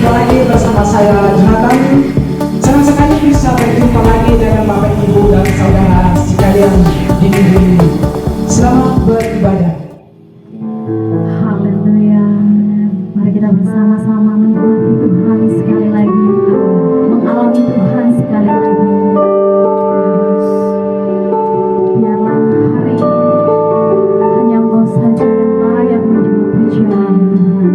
berjumpa lagi bersama saya Jonathan. Senang sekali bisa berjumpa lagi dengan Bapak Ibu dan saudara sekalian di minggu ini. Selamat beribadah. Haleluya. Mari kita bersama-sama menikmati Tuhan sekali lagi, mengalami Tuhan sekali lagi. Biarlah hari ini hanya Engkau saja yang layak menjadi pujian Tuhan.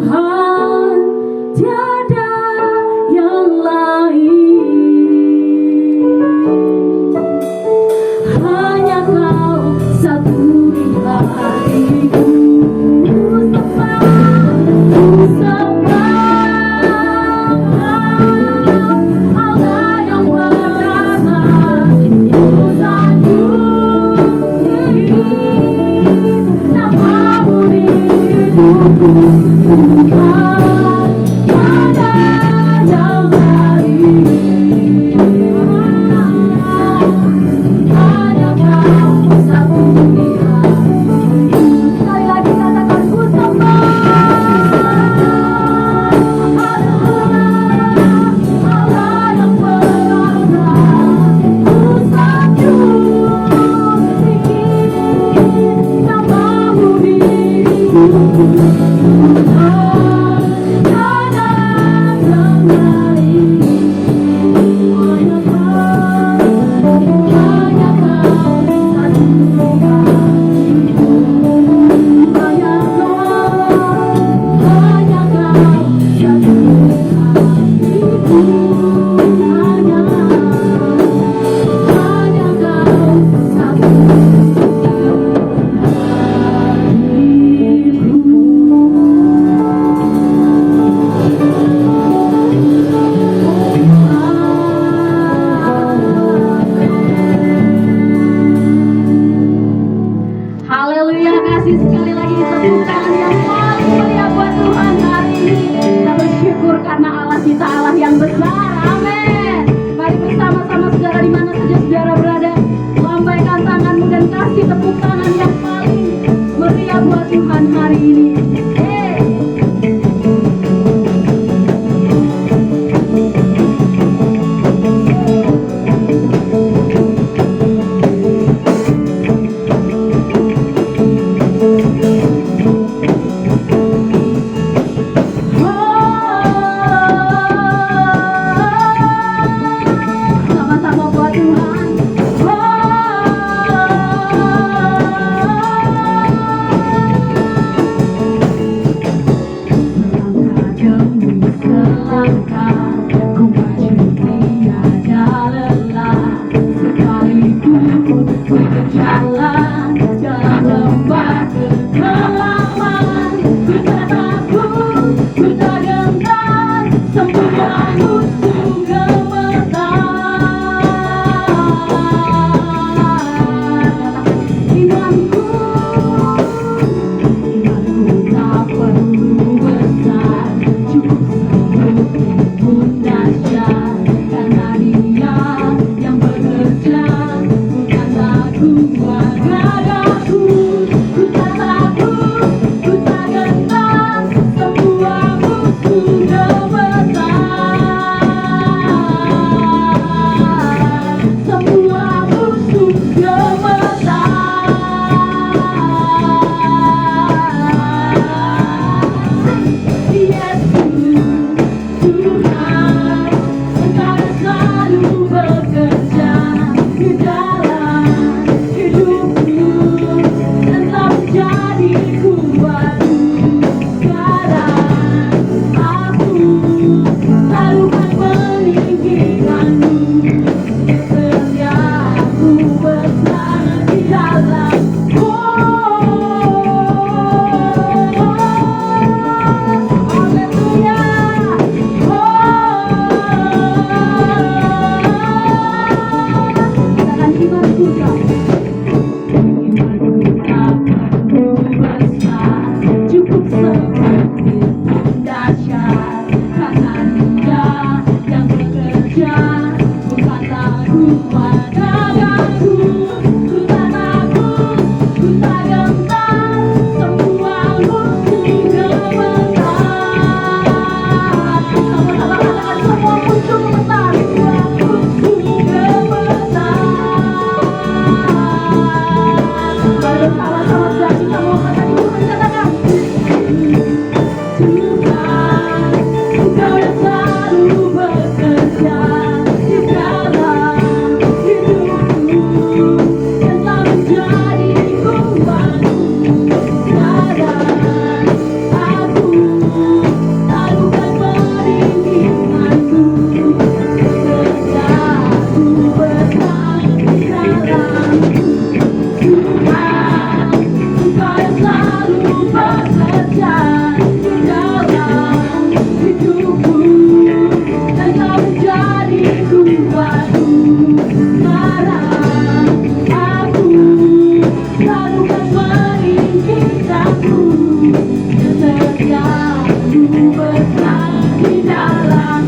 Tuhan, tiada yang lain. Hanya Kau satu di hatiku. Ku sembah Allah yang perkasa. Ku sanjung nama-Mu di hidupku. Tuhan, tiada yang lain. Hanya Kau satu di hatiku. Sekali lagi katakan ku sembah Allah yang perkasa. Ku sanjung nama-Mu di hidupku. Tuhan, tiada yang lain. Hanya Kau satu di hatiku. Hanya Kau satu di hatiku. Hanya Kau satu Haleluya, kasih sekali lagi tepuk tangan yang paling meriah buat Tuhan hari ini. Kita bersyukur karena Allah kita Allah yang besar. Amin. Mari bersama-sama saudara di mana saja saudara berada, lambaikan tanganmu dan kasih tepuk tangan yang paling meriah buat Tuhan hari ini. Sama-sama buat Tuhan. Selangkah demi selangkah ku maju tiada lelah. Sekalipun ku berjalan dalam lembah kegelapan, ku tak takut, ku tak gentar, semua musuh gemetar. Imanku tak perlu besar, cukup satu pun dahsyat, karena Dia yang bekerja, bukan aku gagahku. Ku tak takut, ku tak gentar, semua musuh gemetar. Semua musuh gemetar. Yesus, Tuhan, Engkau selalu bekerja di dalam hidupku, dan telah menjadi kuatku. Sekarang aku selalu akan meninggikanmu, setiaku bersama di dalam. Haleluya. besar di dalam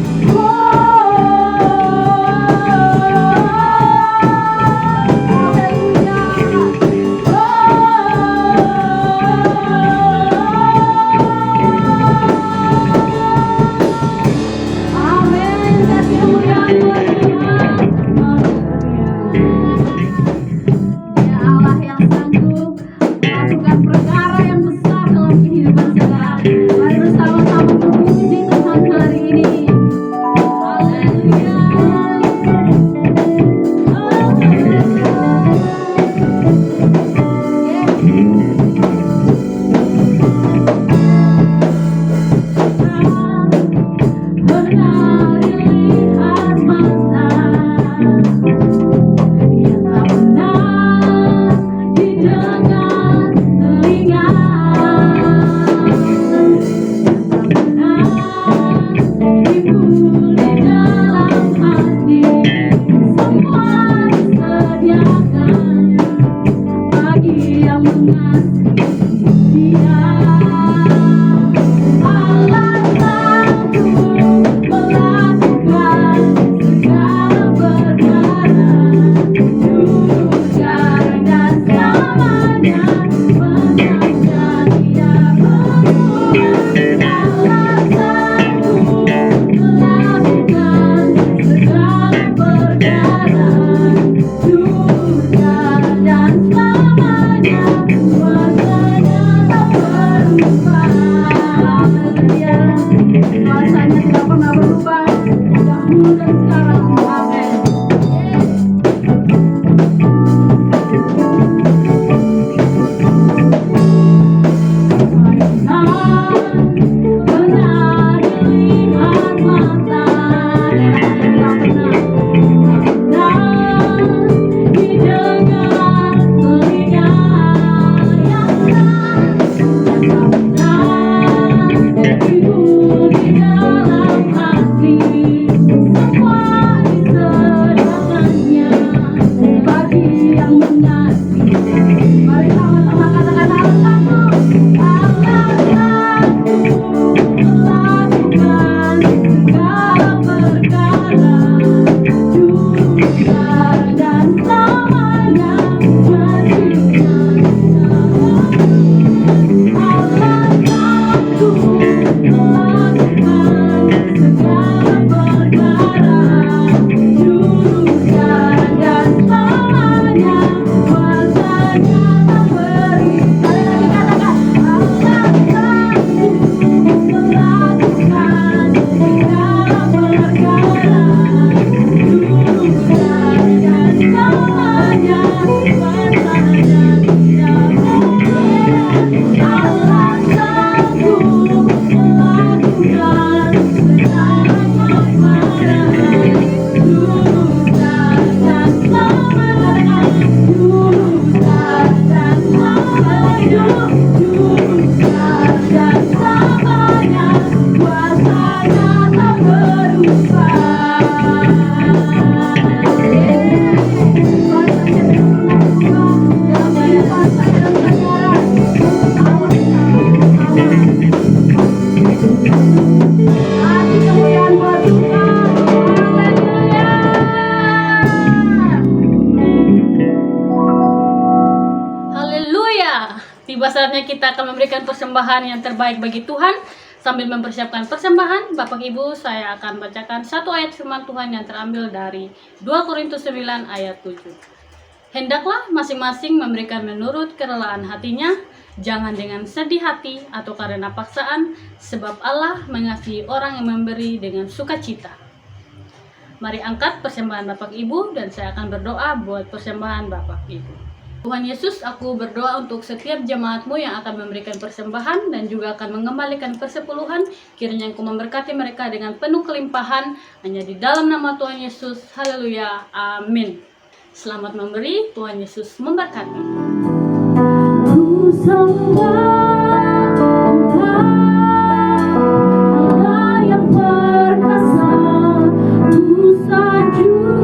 Allah yang sanggup melakukan perkara yang besar dalam kehidupan saudara. Mari bersama-sama memuji Tuhan hari ini. Haleluya. Pernah dilihat mata yang tak pernah didengar telinga, yang tak pernah timbul di dalam hati, semua disediakan bagi yang mengasihi Dia. Allah sanggup melakukan segala perkara, dulu sekarang dan selamanya, menjadi Dia berkuasa. Allah sanggup melakukan segala perkara, dulu sekarang dan selamanya, kuasanya tak berubah. Haleluya. Kuasanya tidak pernah berubah, dahulu dan sekarang. Amin. Pernah dilihat mata yang tak pernah didengar telinga, yang tak pernah timbul di dalam hati, semua disediakannya bagi yang mengasihi. Mari sama-sama katakan Allah sanggup. Allah sanggup melakukan segala perkara, dulu sekarang dan selamanya, menjadikan Allah sanggup melakukan segala perkara, dulu sekarang dan selamanya, kuasanya tak beri. Sekali lagi katakan, Allah sanggup melakukan segala perkara, dulu sekarang dan selamanya, kuasanya tidak berhenti. Allah sanggup melakukan segala perkara, dulu sekarang dan selamanya, dulu sekarang dan selamanya, dulu sekarang dan selamanya, kuasanya tak berubah. Kuasanya tidak pernah berubah dalam kehidupan saya dan saudara. Kasih kemuliaan buat Tuhan. Haleluya. Haleluya. Tiba saatnya kita akan memberikan persembahan yang terbaik bagi Tuhan. Sambil mempersiapkan persembahan, Bapak Ibu, saya akan bacakan satu ayat firman Tuhan yang terambil dari 2 Korintus 9 ayat 7. Hendaklah masing-masing memberikan menurut kerelaan hatinya, jangan dengan sedih hati atau karena paksaan, sebab Allah mengasihi orang yang memberi dengan sukacita. Mari angkat persembahan Bapak Ibu dan saya akan berdoa buat persembahan Bapak Ibu. Tuhan Yesus, aku berdoa untuk setiap jemaat-Mu yang akan memberikan persembahan dan juga akan mengembalikan persepuluhan. Kiranya Engkau memberkati mereka dengan penuh kelimpahan, hanya di dalam nama Tuhan Yesus. Haleluya. Amin. Selamat memberi, Tuhan Yesus memberkati. Ku sembah Tuhan, Allah yang perkasa, ku sanjungi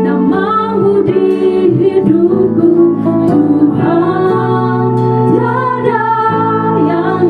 nama-Mu di hidupku, Tuhan, tiada yang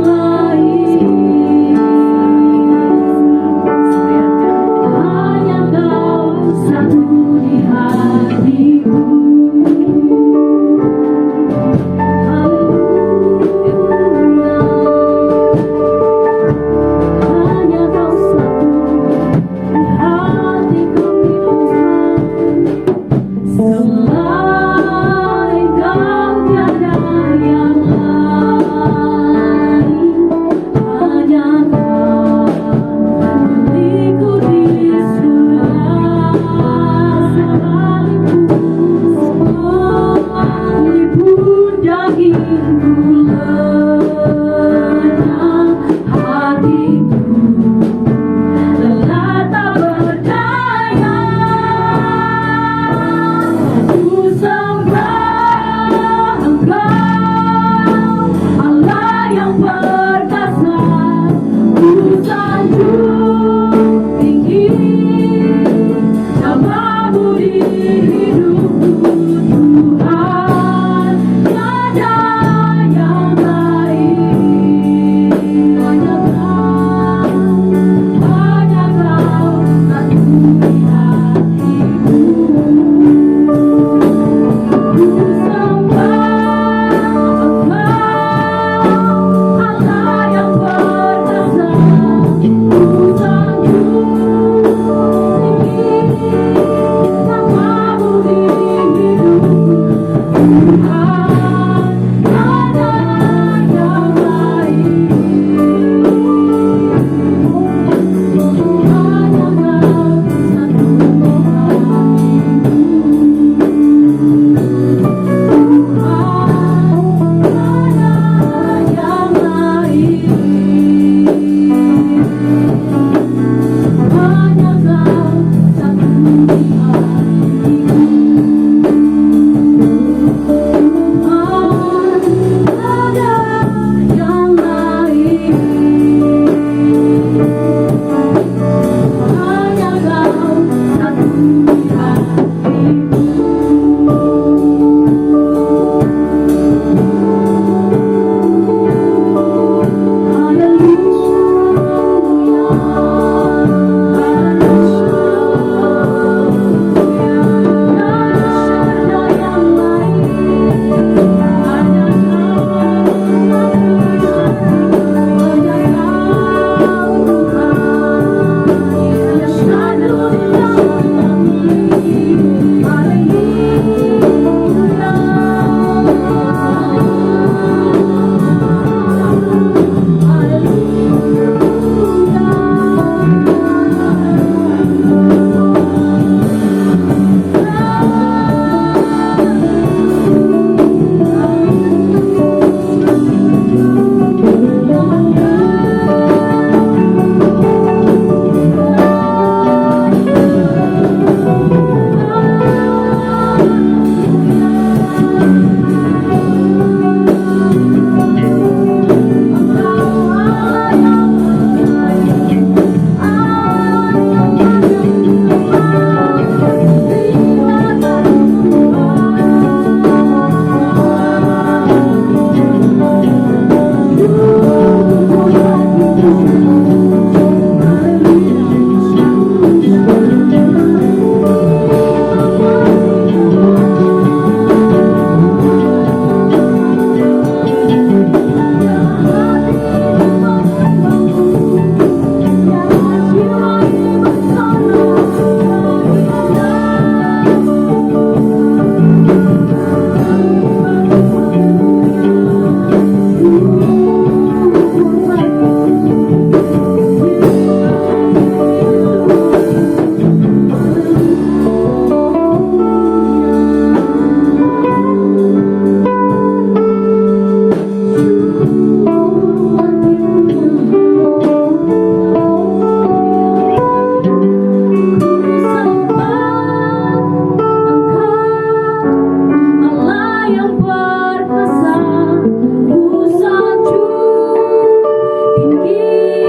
tinggi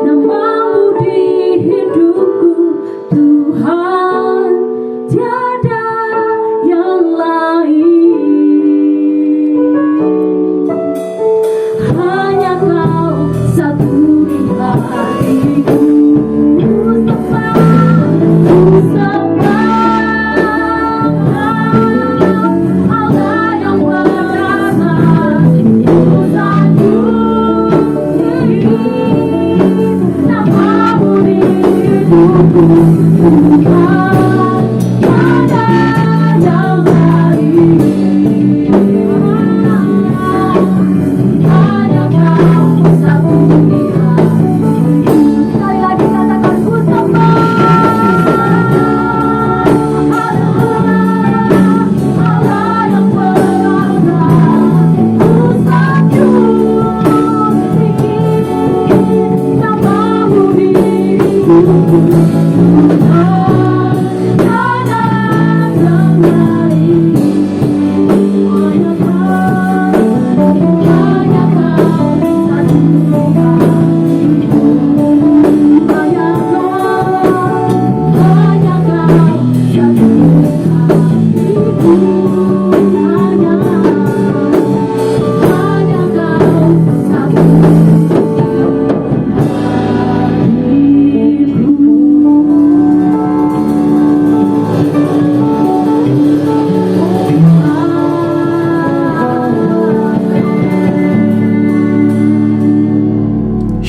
namamu di hidupku Tuhan, tiada yang lain. Hanya Kau satu di hatiku.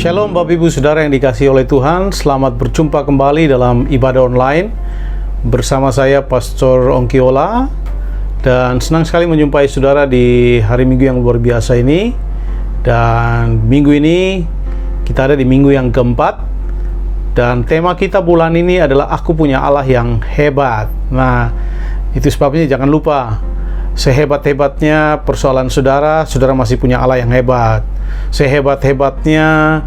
Shalom Bapak Ibu Saudara yang dikasihi oleh Tuhan. Selamat berjumpa kembali dalam ibadah online bersama saya Pastor Ongkiola, dan senang sekali menjumpai saudara di hari Minggu yang luar biasa ini. Dan minggu ini kita ada di minggu yang keempat, dan tema kita bulan ini adalah Aku Punya Allah yang Hebat. Nah, itu sebabnya jangan lupa, sehebat-hebatnya persoalan saudara, saudara masih punya Allah yang hebat. Sehebat-hebatnya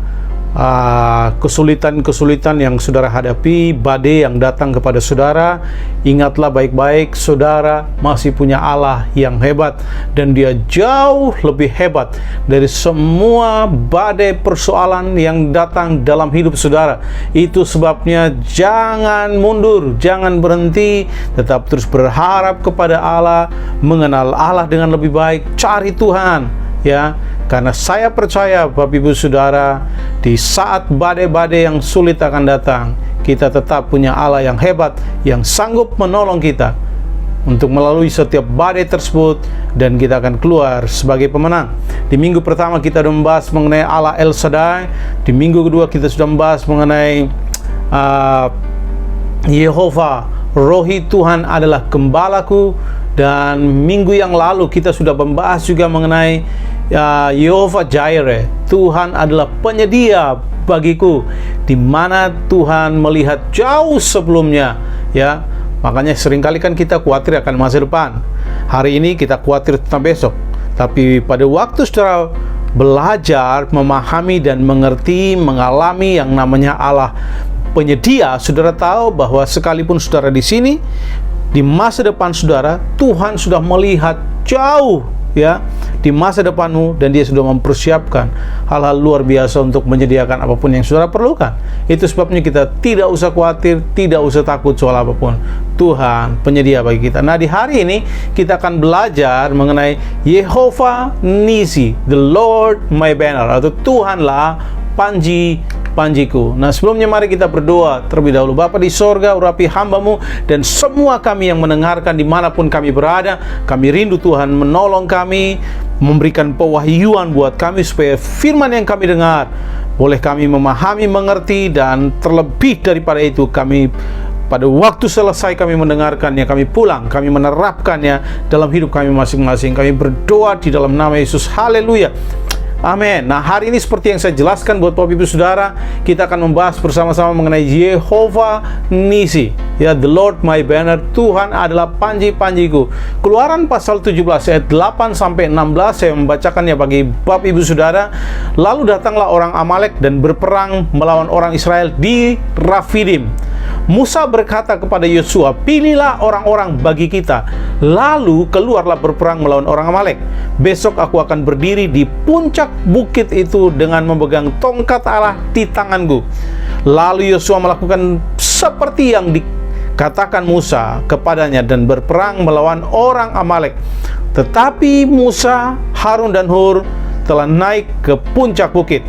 kesulitan-kesulitan yang saudara hadapi, badai yang datang kepada saudara, ingatlah baik-baik, saudara masih punya Allah yang hebat, dan Dia jauh lebih hebat dari semua badai persoalan yang datang dalam hidup saudara. Itu sebabnya jangan mundur, jangan berhenti, tetap terus berharap kepada Allah, mengenal Allah dengan lebih baik, cari Tuhan, ya. Karena saya percaya Bapak Ibu Saudara, di saat badai-badai yang sulit akan datang, kita tetap punya Allah yang hebat, yang sanggup menolong kita untuk melalui setiap badai tersebut, dan kita akan keluar sebagai pemenang. Di minggu pertama kita sudah membahas mengenai Allah El Shaddai. Di minggu kedua kita sudah membahas mengenai Yehova Rohi, Tuhan adalah gembalaku. Dan minggu yang lalu kita sudah membahas juga mengenai Yehova Jireh, Tuhan adalah penyedia bagiku, di mana Tuhan melihat jauh sebelumnya, ya. Makanya seringkali kan kita khawatir akan masa depan. Hari ini kita khawatir tentang besok, tapi pada waktu saudara belajar, memahami dan mengerti, mengalami yang namanya Allah penyedia, saudara tahu bahwa sekalipun saudara di sini, di masa depan saudara, Tuhan sudah melihat jauh, ya, di masa depanmu, dan Dia sudah mempersiapkan hal-hal luar biasa untuk menyediakan apapun yang saudara perlukan. Itu sebabnya kita tidak usah khawatir, tidak usah takut soal apapun. Tuhan penyedia bagi kita. Nah, di hari ini kita akan belajar mengenai Yehova Nisi, the Lord my banner, atau Tuhanlah panjiku. Nah, sebelumnya mari kita berdoa terlebih dahulu. Bapa di sorga, urapi hamba-Mu dan semua kami yang mendengarkan dimanapun kami berada. Kami rindu Tuhan menolong kami, memberikan pewahyuan buat kami, supaya firman yang kami dengar boleh kami memahami, mengerti, dan terlebih daripada itu, kami pada waktu selesai kami mendengarkannya, kami pulang, kami menerapkannya dalam hidup kami masing-masing. Kami berdoa di dalam nama Yesus. Haleluya. Amin. Nah, hari ini seperti yang saya jelaskan buat Bapak Ibu Saudara, kita akan membahas bersama-sama mengenai Yehova Nisi, ya, the Lord my banner, Tuhan adalah panjiku. Keluaran pasal 17 ayat 8 sampai 16 saya membacakannya bagi Bapak Ibu Saudara. Lalu datanglah orang Amalek dan berperang melawan orang Israel di Rafidim. Musa berkata kepada Yosua, "Pilihlah orang-orang bagi kita, lalu keluarlah berperang melawan orang Amalek. Besok aku akan berdiri di puncak bukit itu dengan memegang tongkat Allah di tanganku." Lalu Yosua melakukan seperti yang dikatakan Musa kepadanya dan berperang melawan orang Amalek. Tetapi Musa, Harun dan Hur telah naik ke puncak bukit.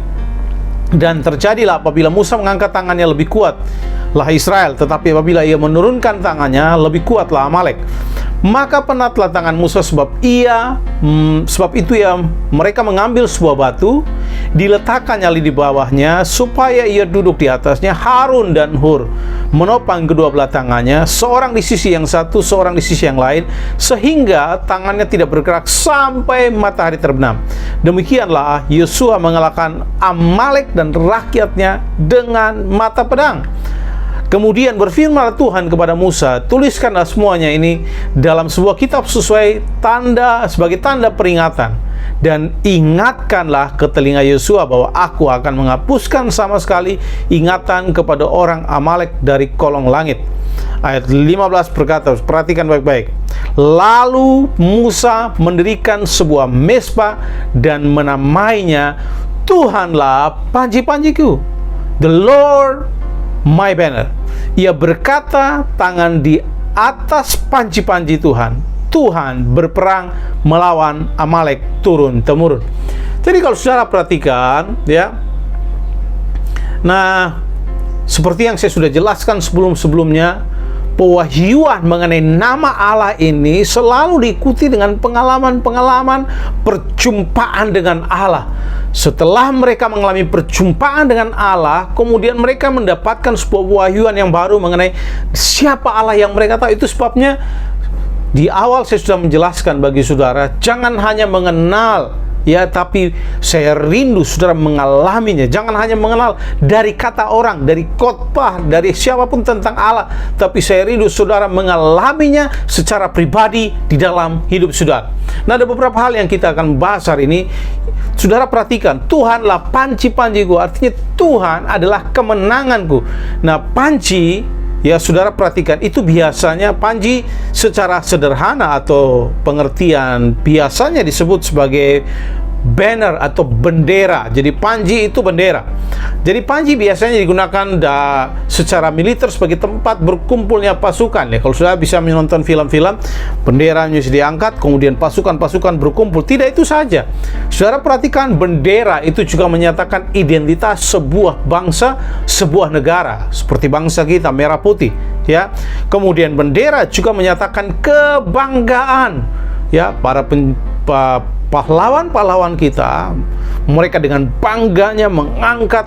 Dan terjadilah apabila Musa mengangkat tangannya lebih kuatlah Israel, tetapi apabila ia menurunkan tangannya lebih kuatlah Amalek. Maka penatlah tangan Musa sebab itu mereka mengambil sebuah batu, diletakkannya di bawahnya supaya ia duduk di atasnya. Harun dan Hur menopang kedua belah tangannya, seorang di sisi yang satu, seorang di sisi yang lain, sehingga tangannya tidak bergerak sampai matahari terbenam. Demikianlah Yosua mengalahkan Amalek dan rakyatnya dengan mata pedang. Kemudian berfirmanlah Tuhan kepada Musa, "Tuliskanlah semuanya ini dalam sebuah kitab sebagai tanda peringatan, dan ingatkanlah ke telinga Yosua bahwa aku akan menghapuskan sama sekali ingatan kepada orang Amalek dari kolong langit." Ayat 15 berkata, perhatikan baik-baik. Lalu Musa mendirikan sebuah mezbah dan menamainya, "Tuhanlah panji-panjiku, the Lord my banner." Ia berkata, tangan di atas panji-panji Tuhan. Tuhan berperang melawan Amalek turun-temurun. Jadi kalau saudara perhatikan, ya. Nah, seperti yang saya sudah jelaskan sebelum-sebelumnya, pewahyuan mengenai nama Allah ini selalu diikuti dengan pengalaman-pengalaman perjumpaan dengan Allah. Setelah mereka mengalami perjumpaan dengan Allah, kemudian mereka mendapatkan sebuah pewahyuan yang baru mengenai siapa Allah yang mereka tahu. Itu sebabnya di awal saya sudah menjelaskan bagi saudara, jangan hanya mengenal, ya, tapi saya rindu saudara mengalaminya. Jangan hanya mengenal dari kata orang, dari khotbah, dari siapapun tentang Allah, tapi saya rindu saudara mengalaminya secara pribadi di dalam hidup saudara. Nah, ada beberapa hal yang kita akan bahas hari ini. Saudara perhatikan, Tuhanlah panji-panjiku, artinya Tuhan adalah kemenanganku. Nah, panji, ya saudara perhatikan, itu biasanya panji secara sederhana atau pengertian biasanya disebut sebagai banner atau bendera. Jadi panji itu bendera. Jadi panji biasanya digunakan secara militer sebagai tempat berkumpulnya pasukan. Ya, kalau sudah bisa menonton film-film, benderanya diangkat, kemudian pasukan-pasukan berkumpul. Tidak itu saja. Saudara perhatikan, bendera itu juga menyatakan identitas sebuah bangsa, sebuah negara. Seperti bangsa kita, merah putih. Ya, kemudian bendera juga menyatakan kebanggaan. Ya, para pahlawan-pahlawan kita, mereka dengan bangganya mengangkat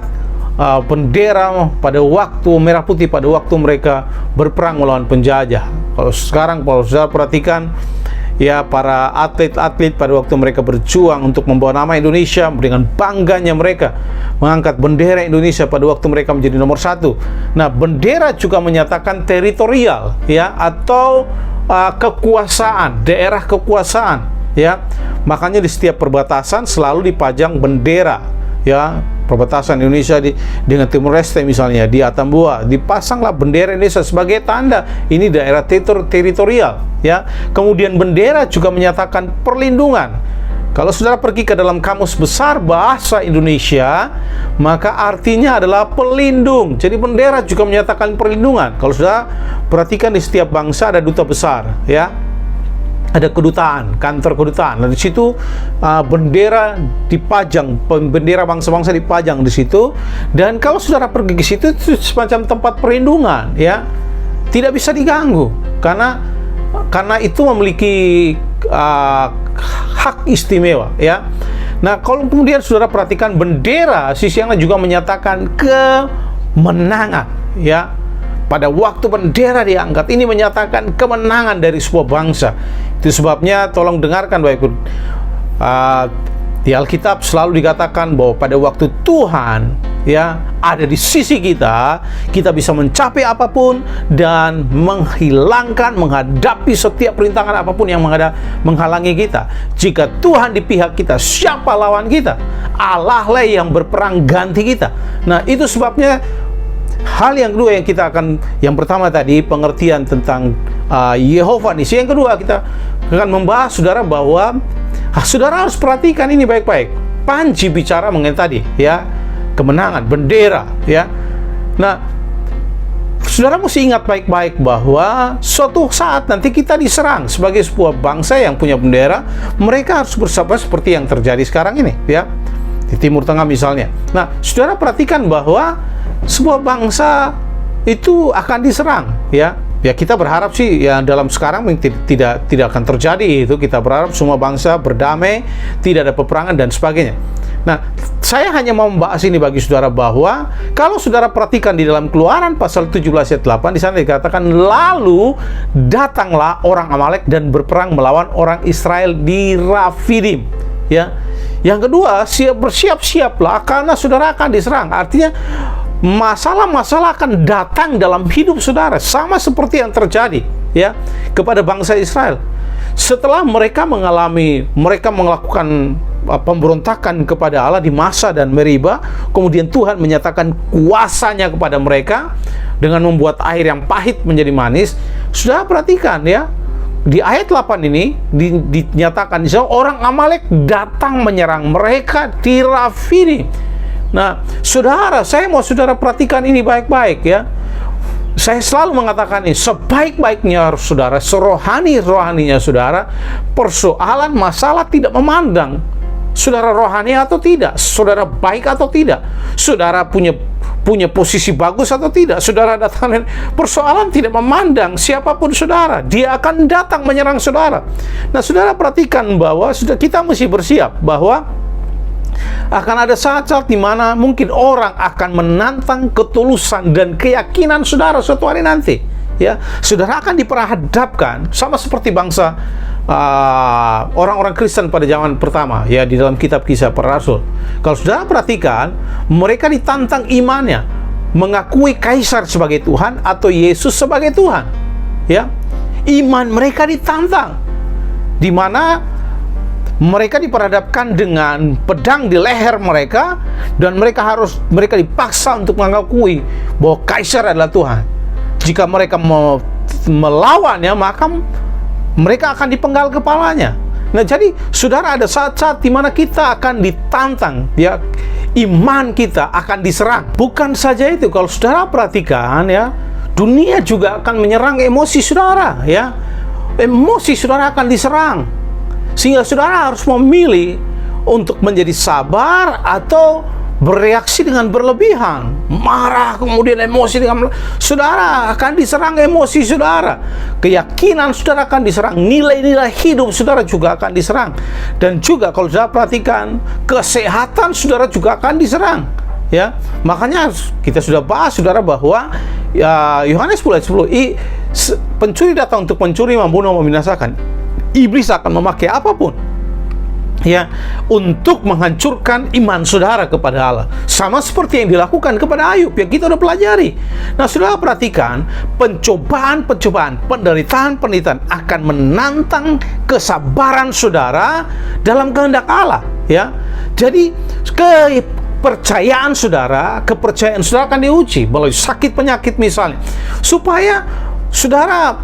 bendera pada waktu merah putih, pada waktu mereka berperang melawan penjajah. Kalau sekarang, kalau saudara perhatikan, ya, para atlet-atlet pada waktu mereka berjuang untuk membawa nama Indonesia, dengan bangganya mereka mengangkat bendera Indonesia pada waktu mereka menjadi nomor 1. Nah, bendera juga menyatakan teritorial, ya, atau kekuasaan, daerah kekuasaan, ya. Makanya di setiap perbatasan selalu dipajang bendera, ya. Perbatasan Indonesia dengan Timur Leste misalnya, di Atambua dipasanglah bendera Indonesia sebagai tanda ini daerah teritorial, ya. Kemudian bendera juga menyatakan perlindungan. Kalau saudara pergi ke dalam kamus besar bahasa Indonesia, maka artinya adalah pelindung. Jadi bendera juga menyatakan perlindungan. Kalau saudara perhatikan, di setiap bangsa ada duta besar, ya. Ada kedutaan, kantor kedutaan. Dan di situ bendera dipajang, bendera bangsa-bangsa dipajang di situ. Dan kalau saudara pergi ke situ, itu semacam tempat perlindungan, ya. Tidak bisa diganggu karena itu memiliki hak istimewa, ya. Nah, kalau kemudian saudara perhatikan, bendera sisi yang lain juga menyatakan kemenangan, ya. Pada waktu bendera diangkat, ini menyatakan kemenangan dari sebuah bangsa. Itu sebabnya tolong dengarkan baik-baik. Di Alkitab selalu dikatakan bahwa pada waktu Tuhan, ya, ada di sisi kita, kita bisa mencapai apapun dan menghadapi setiap rintangan apapun yang menghalangi kita. Jika Tuhan di pihak kita, siapa lawan kita? Allah lah yang berperang ganti kita. Nah, itu sebabnya hal yang kedua yang pertama tadi pengertian tentang Yehova Nisi. Yang kedua kita akan membahas saudara bahwa saudara harus perhatikan ini baik-baik. Panji bicara mengenai tadi ya, kemenangan, bendera ya. Nah, saudara mesti ingat baik-baik bahwa suatu saat nanti kita diserang sebagai sebuah bangsa yang punya bendera. Mereka harus bersabar seperti yang terjadi sekarang ini ya, di Timur Tengah misalnya. Nah, saudara perhatikan bahwa sebuah bangsa itu akan diserang ya. Ya, kita berharap sih ya dalam sekarang tidak akan terjadi itu. Kita berharap semua bangsa berdamai, tidak ada peperangan dan sebagainya. Nah, saya hanya mau membahas ini bagi saudara bahwa kalau saudara perhatikan di dalam Keluaran pasal 17 ayat 8, di sana dikatakan, lalu datanglah orang Amalek dan berperang melawan orang Israel di Rafidim. Ya. Yang kedua, bersiap-siaplah karena saudara akan diserang. Artinya masalah-masalah akan datang dalam hidup saudara, sama seperti yang terjadi ya kepada bangsa Israel. Setelah mereka melakukan pemberontakan kepada Allah di Masa dan Meriba, kemudian Tuhan menyatakan kuasanya kepada mereka dengan membuat air yang pahit menjadi manis. Sudah perhatikan ya, di ayat 8 ini dinyatakan orang Amalek datang menyerang mereka di Rafidim. Nah, saudara, saya mau saudara perhatikan ini baik-baik ya. Saya selalu mengatakan ini, sebaik-baiknya saudara, serohani-rohaninya saudara, persoalan masalah tidak memandang saudara rohani atau tidak, saudara baik atau tidak, saudara punya posisi bagus atau tidak, saudara datang. Persoalan tidak memandang siapapun saudara, dia akan datang menyerang saudara. Nah, saudara perhatikan bahwa kita mesti bersiap bahwa akan ada saat-saat di mana mungkin orang akan menantang ketulusan dan keyakinan saudara suatu hari nanti. Ya, saudara akan diperhadapkan sama seperti bangsa orang-orang Kristen pada zaman pertama ya di dalam kitab Kisah Para Rasul. Kalau saudara perhatikan, mereka ditantang imannya, mengakui Kaisar sebagai Tuhan atau Yesus sebagai Tuhan. Ya, iman mereka ditantang, di mana mereka diperhadapkan dengan pedang di leher mereka, dan mereka dipaksa untuk mengakui bahwa Kaisar adalah Tuhan. Jika mereka melawannya, maka mereka akan dipenggal kepalanya. Nah, jadi saudara, ada saat-saat di mana kita akan ditantang, ya, iman kita akan diserang. Bukan saja itu, kalau saudara perhatikan ya, dunia juga akan menyerang emosi saudara, ya. Emosi saudara akan diserang. Sehingga saudara harus memilih untuk menjadi sabar atau bereaksi dengan berlebihan, marah, kemudian emosi dengan saudara akan diserang emosi saudara, keyakinan saudara akan diserang, nilai-nilai hidup saudara juga akan diserang, dan juga kalau saudara perhatikan kesehatan saudara juga akan diserang. Ya, makanya kita sudah bahas saudara bahwa ya, Yohanes 10:10, pencuri datang untuk mencuri, membunuh, membinasakan. Iblis akan memakai apapun ya untuk menghancurkan iman saudara kepada Allah, sama seperti yang dilakukan kepada Ayub yang kita udah pelajari. Nah, saudara perhatikan, pencobaan, penderitaan akan menantang kesabaran saudara dalam kehendak Allah ya. Jadi kepercayaan saudara akan diuji melalui sakit penyakit misalnya, supaya saudara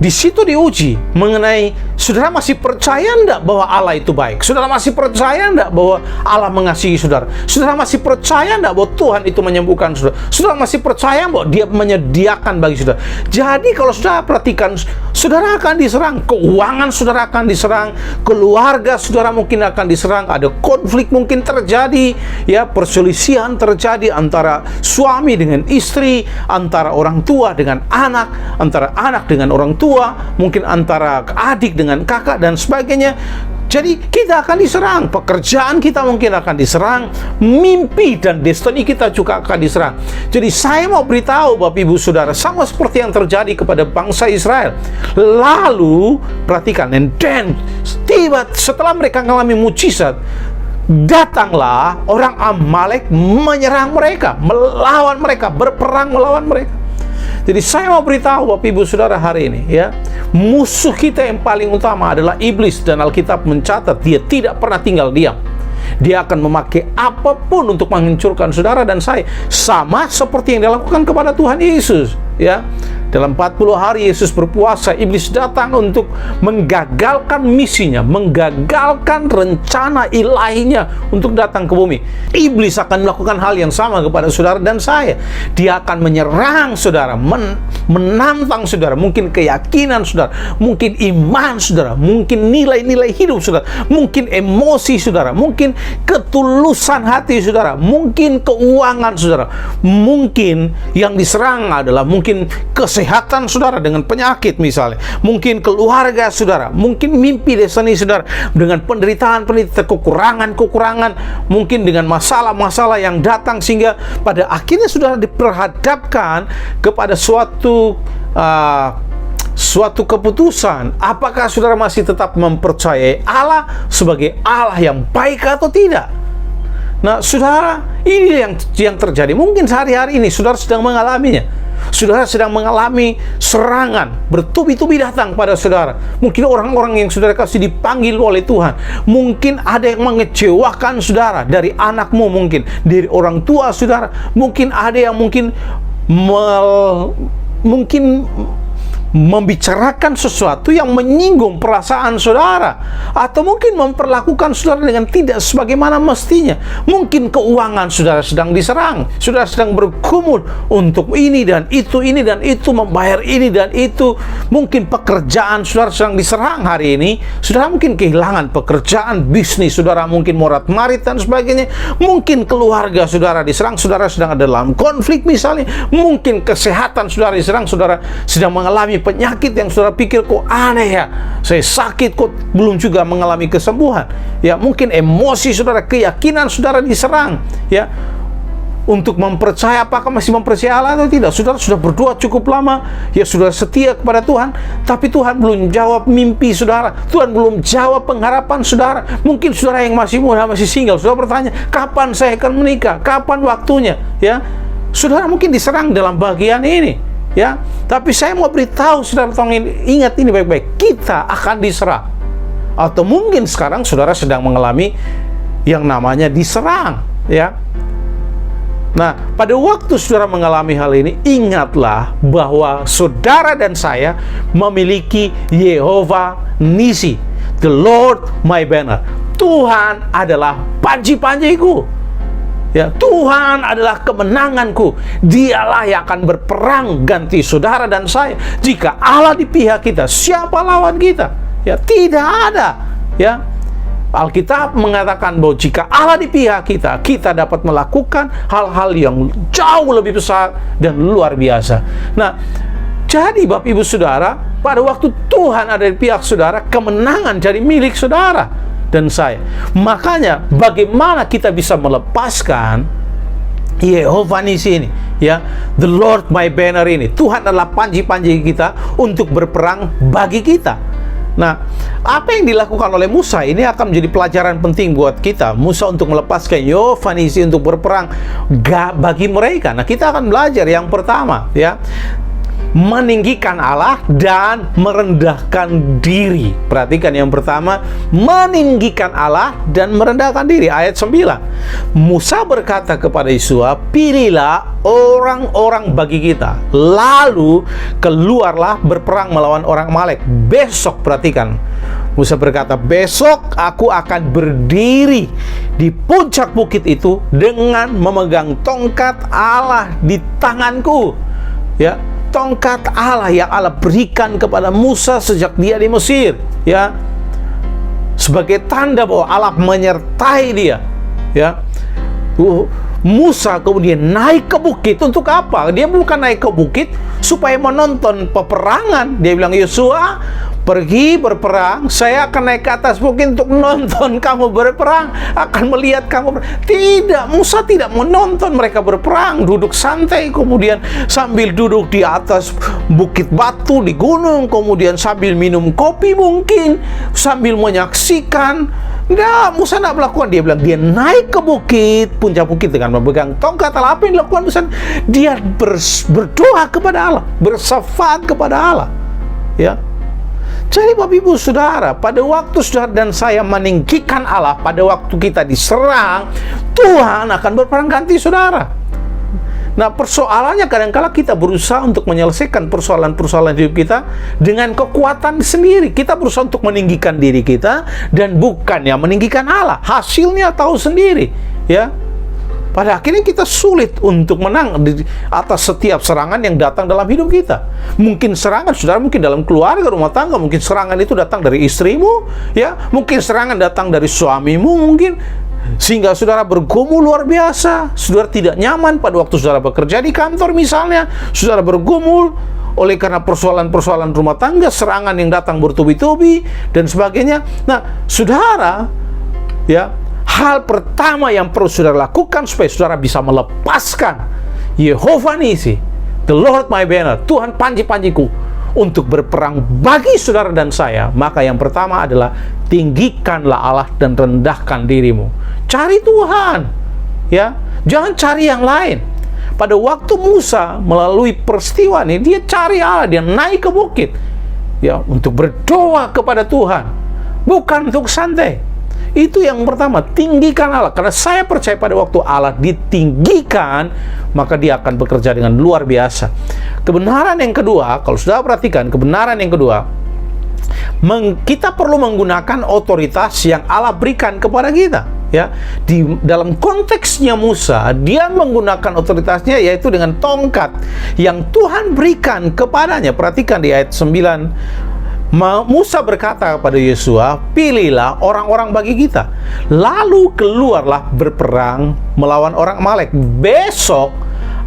di situ diuji mengenai saudara masih percaya enggak bahwa Allah itu baik? Saudara masih percaya enggak bahwa Allah mengasihi saudara? Saudara masih percaya enggak bahwa Tuhan itu menyembuhkan saudara? Saudara masih percaya bahwa Dia menyediakan bagi saudara? Jadi kalau saudara perhatikan, saudara akan diserang, keuangan saudara akan diserang, keluarga saudara mungkin akan diserang, ada konflik mungkin terjadi, ya, perselisihan terjadi antara suami dengan istri, antara orang tua dengan anak, antara anak dengan orang tua, mungkin antara adik dengan kakak dan sebagainya. Jadi kita akan diserang, pekerjaan kita mungkin akan diserang, mimpi dan destiny kita juga akan diserang. Jadi saya mau beritahu Bapak Ibu Saudara, sama seperti yang terjadi kepada bangsa Israel. Lalu perhatikan, and then setelah mereka mengalami mujizat, datanglah orang Amalek menyerang mereka, melawan mereka, berperang melawan mereka. Jadi saya mau beritahu Bapak Ibu Saudara hari ini ya, musuh kita yang paling utama adalah iblis, dan Alkitab mencatat dia tidak pernah tinggal diam. Dia akan memakai apapun untuk menghancurkan saudara dan saya. Sama seperti yang dilakukan kepada Tuhan Yesus, ya. Dalam 40 hari Yesus berpuasa, iblis datang untuk menggagalkan misinya, menggagalkan rencana ilahinya untuk datang ke bumi. Iblis akan melakukan hal yang sama kepada saudara dan saya. Dia akan menyerang saudara, menantang saudara, mungkin keyakinan saudara, mungkin iman saudara, mungkin nilai-nilai hidup saudara, mungkin emosi saudara, mungkin ketulusan hati saudara, mungkin keuangan saudara, mungkin yang diserang adalah mungkin kesehatan saudara dengan penyakit misalnya, mungkin keluarga saudara, mungkin mimpi destiny saudara dengan penderitaan-penderitaan, kekurangan-kekurangan, mungkin dengan masalah-masalah yang datang sehingga pada akhirnya saudara diperhadapkan kepada suatu keputusan. Apakah saudara masih tetap mempercayai Allah sebagai Allah yang baik atau tidak? Nah, saudara, ini yang terjadi. Mungkin sehari-hari ini saudara sedang mengalaminya. Saudara sedang mengalami serangan bertubi-tubi datang pada saudara. Mungkin orang-orang yang saudara kasih dipanggil oleh Tuhan. Mungkin ada yang mengecewakan saudara, dari anakmu, mungkin dari orang tua saudara. Mungkin ada yang mungkin membicarakan sesuatu yang menyinggung perasaan saudara, atau mungkin memperlakukan saudara dengan tidak sebagaimana mestinya. Mungkin keuangan saudara sedang diserang, saudara sedang bergumul untuk ini dan itu, membayar ini dan itu. Mungkin pekerjaan saudara sedang diserang hari ini. Saudara mungkin kehilangan pekerjaan, bisnis saudara mungkin morat-marit dan sebagainya. Mungkin keluarga saudara diserang, saudara sedang ada dalam konflik misalnya. Mungkin kesehatan saudara diserang, saudara sedang mengalami penyakit yang saudara pikir, kok aneh ya, saya sakit kok belum juga mengalami kesembuhan. Ya, mungkin emosi saudara, keyakinan saudara diserang, ya, untuk mempercaya apakah masih mempercayai Allah atau tidak. Saudara sudah berdoa cukup lama, ya, sudah setia kepada Tuhan, tapi Tuhan belum jawab mimpi saudara, Tuhan belum jawab pengharapan saudara. Mungkin saudara yang masih muda, masih single, saudara bertanya, kapan saya akan menikah, kapan waktunya, ya. Saudara mungkin diserang dalam bagian ini, ya. Tapi saya mau beritahu saudara, tolong ingat ini baik-baik, kita akan diserang. Atau mungkin sekarang saudara sedang mengalami yang namanya diserang, ya. Nah, pada waktu saudara mengalami hal ini, ingatlah bahwa saudara dan saya memiliki Yehova Nisi, the Lord my banner. Tuhan adalah panji-panjiku. Ya, Tuhan adalah kemenanganku. Dialah yang akan berperang ganti saudara dan saya. Jika Allah di pihak kita, siapa lawan kita? Ya, tidak ada. Ya, Alkitab mengatakan bahwa jika Allah di pihak kita, kita dapat melakukan hal-hal yang jauh lebih besar dan luar biasa. Nah, jadi Bapak Ibu Saudara, pada waktu Tuhan ada di pihak saudara, kemenangan jadi milik saudara dan saya. Makanya bagaimana kita bisa melepaskan Yehova Nisi ini, ya, the Lord my banner ini. Tuhan adalah panji-panji kita untuk berperang bagi kita. Nah, apa yang dilakukan oleh Musa ini akan menjadi pelajaran penting buat kita. Musa untuk melepaskan Yehova Nisi untuk berperang bagi mereka. Nah, kita akan belajar yang pertama, ya, meninggikan Allah dan merendahkan diri. Perhatikan yang pertama, meninggikan Allah dan merendahkan diri. Ayat 9, Musa berkata kepada Yosua, pilihlah orang-orang bagi kita, lalu keluarlah berperang melawan orang Amalek. Besok, perhatikan, Musa berkata, besok aku akan berdiri di puncak bukit itu dengan memegang tongkat Allah di tanganku. Ya, tongkat Allah yang Allah berikan kepada Musa sejak dia di Mesir, ya, sebagai tanda bahwa Allah menyertai dia, ya. Musa kemudian naik ke bukit. Untuk apa? Dia bukan naik ke bukit supaya menonton peperangan. Dia bilang, Yosua, pergi berperang, saya akan naik ke atas bukit untuk menonton kamu berperang, akan melihat kamu tidak. Musa tidak menonton mereka berperang, duduk santai, kemudian sambil duduk di atas bukit batu di gunung, kemudian sambil minum kopi mungkin, sambil menyaksikan. Enggak, Musa tidak melakukan. Dia bilang, dia naik ke bukit, puncak bukit dengan memegang tongkat Allah. Apa yang dilakukan Musa? Dia berdoa kepada Allah, bersyafaat kepada Allah, ya. Jadi Bapak Ibu Saudara, pada waktu saudara dan saya meninggikan Allah, pada waktu kita diserang, Tuhan akan berperang ganti saudara. Nah, persoalannya kadang-kala kita berusaha untuk menyelesaikan persoalan-persoalan hidup kita dengan kekuatan sendiri. Kita berusaha untuk meninggikan diri kita dan bukannya meninggikan Allah. Hasilnya tahu sendiri, ya. Pada akhirnya kita sulit untuk menang di atas setiap serangan yang datang dalam hidup kita. Mungkin serangan, saudara, mungkin dalam keluarga, rumah tangga, mungkin serangan itu datang dari istrimu, ya. Mungkin serangan datang dari suamimu, mungkin. Sehingga saudara bergumul luar biasa. Saudara tidak nyaman pada waktu saudara bekerja di kantor misalnya. Saudara bergumul oleh karena persoalan-persoalan rumah tangga, serangan yang datang bertubi-tubi, dan sebagainya. Nah, saudara, ya, hal pertama yang perlu saudara lakukan supaya saudara bisa melepaskan Yehova Nisi, the Lord my banner, Tuhan panji-panjiku, untuk berperang bagi saudara dan saya, maka yang pertama adalah tinggikanlah Allah dan rendahkan dirimu. Cari Tuhan, ya, jangan cari yang lain. Pada waktu Musa melalui peristiwa ini, dia cari Allah, dia naik ke bukit, ya, untuk berdoa kepada Tuhan, bukan untuk santai. Itu yang pertama, tinggikan Allah. Karena saya percaya pada waktu Allah ditinggikan, maka dia akan bekerja dengan luar biasa. Kebenaran yang kedua, kalau sudah perhatikan, kebenaran yang kedua, kita perlu menggunakan otoritas yang Allah berikan kepada kita, ya. Dalam konteksnya Musa, dia menggunakan otoritasnya yaitu dengan tongkat yang Tuhan berikan kepadanya. Perhatikan di ayat 9. Musa berkata kepada Yosua, pilihlah orang-orang bagi kita, lalu keluarlah berperang melawan orang Amalek. Besok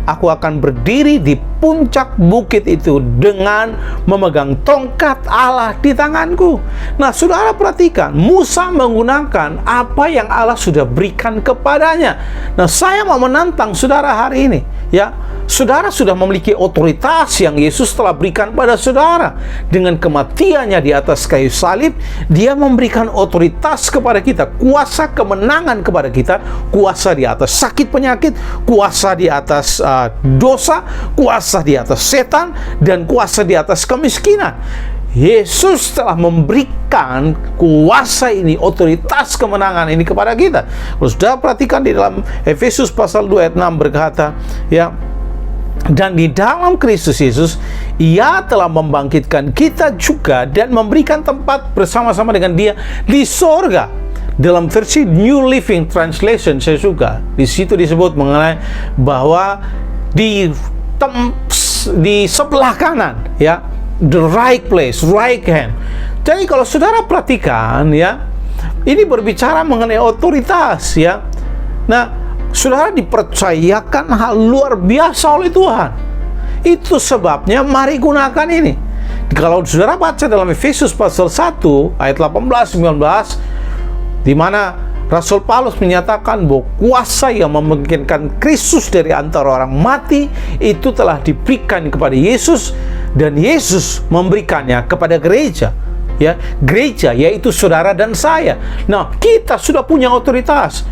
aku akan berdiri di puncak bukit itu dengan memegang tongkat Allah di tanganku. Nah, saudara perhatikan, Musa menggunakan apa yang Allah sudah berikan kepadanya. Nah, saya mau menantang saudara hari ini, ya. Saudara sudah memiliki otoritas yang Yesus telah berikan pada saudara. Dengan kematiannya di atas kayu salib, dia memberikan otoritas kepada kita, kuasa kemenangan kepada kita, kuasa di atas sakit penyakit, kuasa di atas dosa, kuasa di atas setan, dan kuasa di atas kemiskinan. Yesus telah memberikan kuasa ini, otoritas kemenangan ini kepada kita. Kalau sudah perhatikan di dalam Efesus pasal 2 ayat 6 berkata, ya, dan di dalam Kristus Yesus, Ia telah membangkitkan kita juga dan memberikan tempat bersama-sama dengan Dia di sorga. Dalam versi New Living Translation saya suka, di situ disebut mengenai bahwa di sebelah kanan, ya, the right place, right hand. Jadi kalau saudara perhatikan, ya, ini berbicara mengenai otoritas, ya. Nah, saudara dipercayakan hal luar biasa oleh Tuhan. Itu sebabnya mari gunakan ini. Kalau saudara baca dalam Efesus pasal 1 ayat 18-19, di mana Rasul Paulus menyatakan bahwa kuasa yang membangkitkan Kristus dari antara orang mati itu telah diberikan kepada Yesus, dan Yesus memberikannya kepada gereja, ya. Gereja yaitu saudara dan saya. Nah, kita sudah punya otoritas,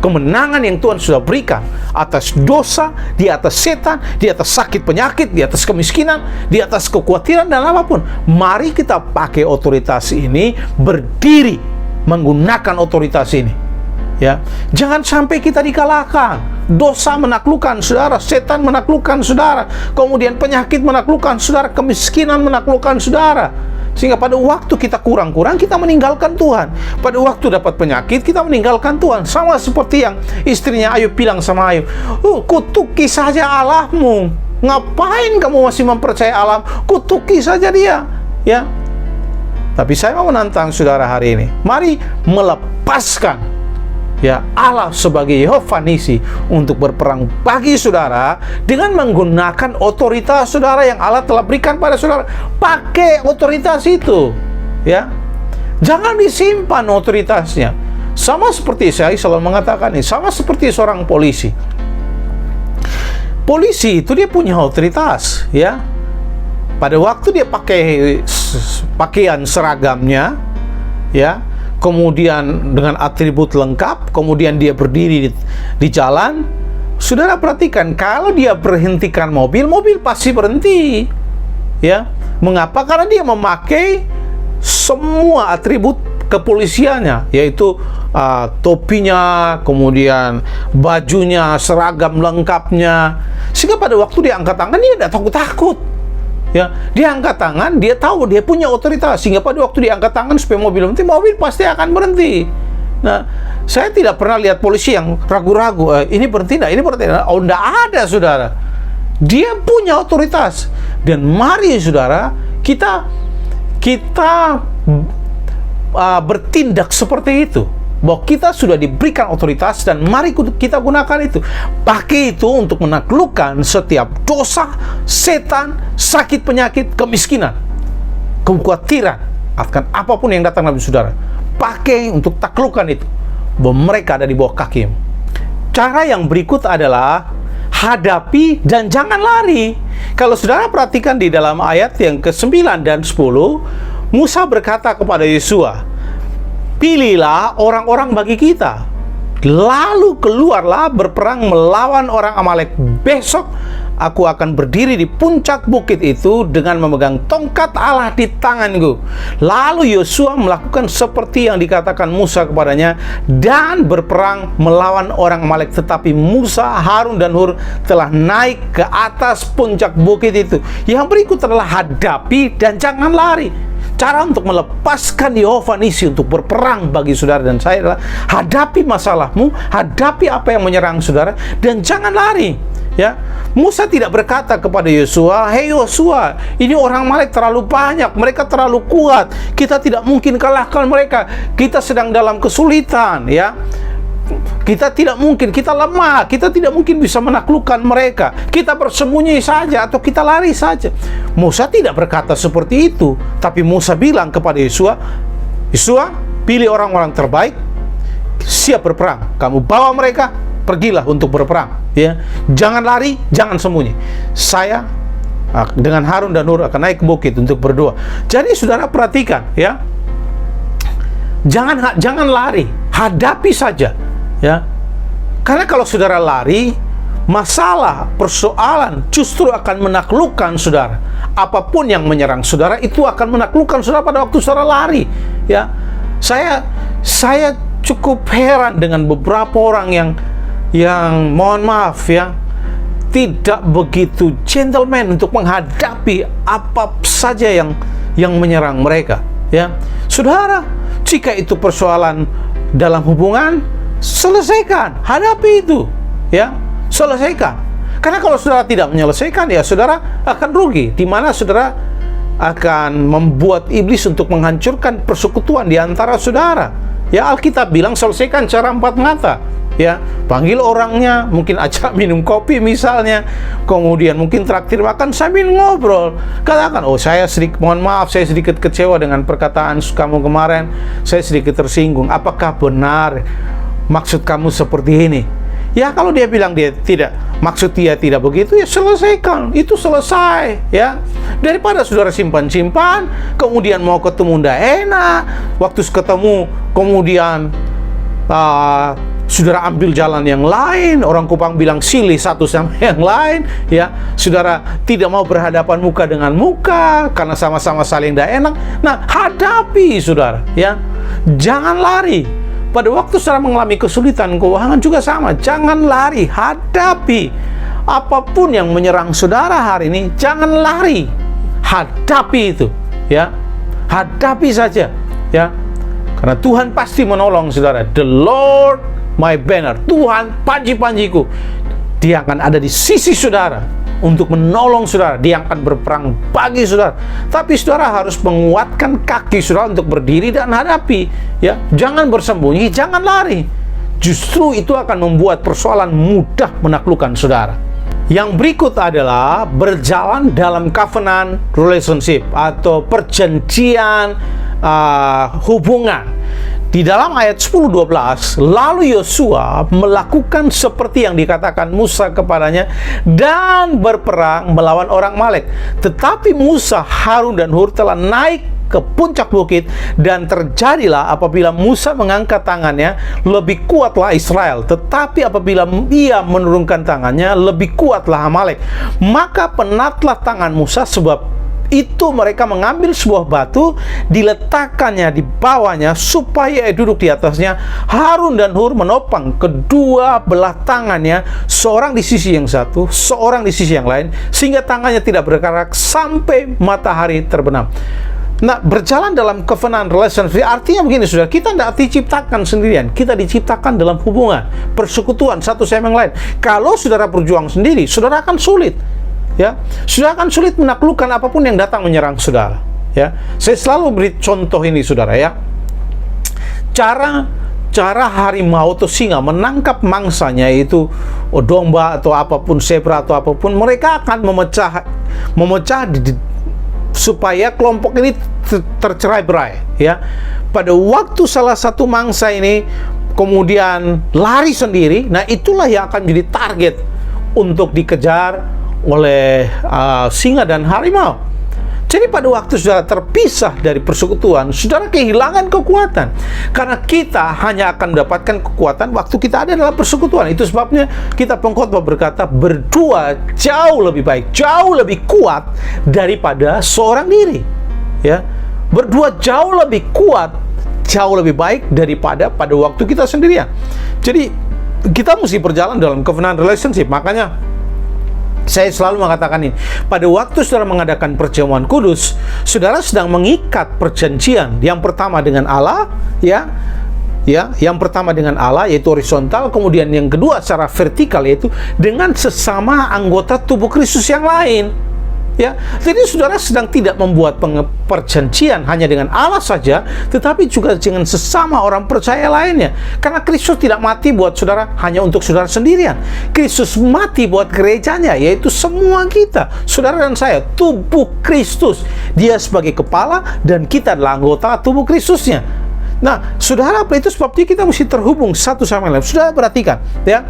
kemenangan yang Tuhan sudah berikan atas dosa, di atas setan, di atas sakit penyakit, di atas kemiskinan, di atas kekhawatiran dan apapun. Mari kita pakai otoritas ini, berdiri menggunakan otoritas ini, ya. Jangan sampai kita dikalahkan. Dosa menaklukkan saudara, setan menaklukkan saudara, kemudian penyakit menaklukkan saudara, kemiskinan menaklukkan saudara. Sehingga pada waktu kita kurang-kurang, kita meninggalkan Tuhan. Pada waktu dapat penyakit, kita meninggalkan Tuhan. Sama seperti yang istrinya Ayub bilang sama Ayub, kutuki saja Allahmu. Ngapain kamu masih mempercayai Allah? Kutuki saja dia, ya. Tapi saya mau menantang saudara hari ini. Mari melepaskan, ya, Allah sebagai Yehova Nisi untuk berperang bagi saudara dengan menggunakan otoritas saudara yang Allah telah berikan pada saudara. Pakai otoritas itu, ya. Jangan disimpan otoritasnya. Sama seperti saya selalu mengatakan ini, sama seperti seorang polisi. Polisi itu dia punya otoritas, ya. Pada waktu dia pakai pakaian seragamnya, ya, kemudian dengan atribut lengkap, kemudian dia berdiri di jalan, saudara perhatikan, kalau dia berhentikan mobil, mobil pasti berhenti, ya. Mengapa? Karena dia memakai semua atribut kepolisiannya, yaitu topinya, kemudian bajunya, seragam lengkapnya, sehingga pada waktu dia angkat tangan dia tidak takut-takut. Ya, dia angkat tangan, dia tahu dia punya otoritas, sehingga pada waktu dia angkat tangan supaya mobil berhenti, mobil pasti akan berhenti. Nah, saya tidak pernah lihat polisi yang ragu-ragu, ini berhenti enggak, ini berhenti enggak. Oh, enggak ada, saudara. Dia punya otoritas. Dan mari, saudara, kita bertindak seperti itu, bahwa kita sudah diberikan otoritas dan mari kita gunakan itu. Pakai itu untuk menaklukkan setiap dosa, setan, sakit penyakit, kemiskinan, kekhawatiran, akan apapun yang datang dalam saudara. Pakai untuk taklukkan itu, bahwa mereka ada di bawah kaki. Cara yang berikut adalah hadapi dan jangan lari. Kalau saudara perhatikan di dalam ayat yang ke-9 dan 10, Musa berkata kepada Yosua, pilihlah orang-orang bagi kita, lalu keluarlah berperang melawan orang Amalek. Besok aku akan berdiri di puncak bukit itu dengan memegang tongkat Allah di tanganku. Lalu Yosua melakukan seperti yang dikatakan Musa kepadanya dan berperang melawan orang Amalek. Tetapi Musa, Harun, dan Hur telah naik ke atas puncak bukit itu. Yang berikut adalah hadapi dan jangan lari. Cara untuk melepaskan Yehova Nisi untuk berperang bagi saudara dan saya adalah hadapi masalahmu, hadapi apa yang menyerang saudara, dan jangan lari. Ya, Musa tidak berkata kepada Yosua, "Hei Yosua, ini orang Amalek terlalu banyak, mereka terlalu kuat, kita tidak mungkin kalahkan mereka, kita sedang dalam kesulitan." Ya, kita tidak mungkin, kita lemah, kita tidak mungkin bisa menaklukkan mereka. Kita bersembunyi saja atau kita lari saja. Musa tidak berkata seperti itu, tapi Musa bilang kepada Yosua, "Yosua, pilih orang-orang terbaik, siap berperang. Kamu bawa mereka, pergilah untuk berperang. Ya, jangan lari, jangan sembunyi. Saya dengan Harun dan Hur akan naik ke bukit untuk berdoa." Jadi saudara perhatikan, ya, jangan lari, hadapi saja. Ya, karena kalau saudara lari, masalah, persoalan justru akan menaklukkan saudara. Apapun yang menyerang saudara itu akan menaklukkan saudara pada waktu saudara lari. Ya, saya cukup heran dengan beberapa orang yang mohon maaf ya, tidak begitu gentleman untuk menghadapi apa saja yang menyerang mereka. Ya, saudara, jika itu persoalan dalam hubungan, selesaikan, hadapi itu, ya, selesaikan. Karena kalau saudara tidak menyelesaikan, ya saudara akan rugi, di mana saudara akan membuat iblis untuk menghancurkan persekutuan di antara saudara. Ya, Alkitab bilang selesaikan cara 4 mata. Ya, panggil orangnya, mungkin ajak minum kopi misalnya, kemudian mungkin traktir makan sambil ngobrol. Katakan, "Oh, mohon maaf, saya sedikit kecewa dengan perkataan kamu kemarin, saya sedikit tersinggung. Apakah benar maksud kamu seperti ini?" Ya, kalau dia bilang maksud dia tidak begitu, ya selesaikan, itu selesai. Ya, daripada saudara simpan-simpan, kemudian mau ketemu ndak enak, waktu ketemu kemudian saudara ambil jalan yang lain, orang Kupang bilang silih satu sama yang lain. Ya, saudara tidak mau berhadapan muka dengan muka karena sama-sama saling tidak enak. Nah, hadapi saudara, ya, jangan lari. Pada waktu saudara mengalami kesulitan keuangan juga sama, jangan lari, hadapi. Apapun yang menyerang saudara hari ini, jangan lari, hadapi itu, ya, hadapi saja, ya, karena Tuhan pasti menolong saudara. The Lord my banner, Tuhan panji-panjiku, Dia akan ada di sisi saudara untuk menolong saudara. Dia akan berperang bagi saudara. Tapi saudara harus menguatkan kaki saudara untuk berdiri dan hadapi. Ya, jangan bersembunyi, jangan lari. Justru itu akan membuat persoalan mudah menaklukkan saudara. Yang berikut adalah berjalan dalam covenant relationship atau perjanjian hubungan. Di dalam ayat 10-12, lalu Yosua melakukan seperti yang dikatakan Musa kepadanya dan berperang melawan orang Amalek. Tetapi Musa, Harun, dan Hur telah naik ke puncak bukit, dan terjadilah apabila Musa mengangkat tangannya, lebih kuatlah Israel. Tetapi apabila ia menurunkan tangannya, lebih kuatlah Amalek. Maka penatlah tangan Musa sebab itu mereka mengambil sebuah batu, diletakkannya di bawahnya supaya duduk di atasnya. Harun dan Hur menopang kedua belah tangannya, seorang di sisi yang satu, seorang di sisi yang lain, sehingga tangannya tidak bergerak sampai matahari terbenam. Nah, berjalan dalam covenant relationship artinya begini, saudara, kita tidak diciptakan sendirian, kita diciptakan dalam hubungan persekutuan satu sama yang lain. Kalau saudara berjuang sendiri, saudara akan sulit. Ya, saudara akan sulit menaklukkan apapun yang datang menyerang saudara. Ya, saya selalu beri contoh ini, saudara, ya. Cara harimau atau singa menangkap mangsanya, itu domba atau apapun, zebra atau apapun, mereka akan memecah supaya kelompok ini tercerai-berai. Ya, pada waktu salah satu mangsa ini kemudian lari sendiri, nah itulah yang akan menjadi target untuk dikejar oleh singa dan harimau. Jadi pada waktu saudara terpisah dari persekutuan, saudara kehilangan kekuatan. Karena kita hanya akan mendapatkan kekuatan waktu kita ada dalam persekutuan. Itu sebabnya kita pengkhotbah berkata, berdua jauh lebih baik, jauh lebih kuat daripada seorang diri. Ya, berdua jauh lebih kuat, jauh lebih baik daripada pada waktu kita sendirian. Jadi kita mesti berjalan dalam covenant relationship. Makanya saya selalu mengatakan ini, pada waktu saudara mengadakan perjamuan kudus, saudara sedang mengikat perjanjian. Yang pertama dengan Allah, yang pertama dengan Allah, yaitu horizontal. Kemudian yang kedua secara vertikal, yaitu dengan sesama anggota tubuh Kristus yang lain. Ya, jadi saudara sedang tidak membuat perjanjian hanya dengan Allah saja, tetapi juga dengan sesama orang percaya lainnya. Karena Kristus tidak mati buat saudara hanya untuk saudara sendirian. Kristus mati buat gerejanya, yaitu semua kita, saudara dan saya, tubuh Kristus. Dia sebagai kepala dan kita adalah anggota tubuh Kristusnya. Nah, saudara, itu sebabnya kita mesti terhubung satu sama lain. Saudara perhatikan, ya,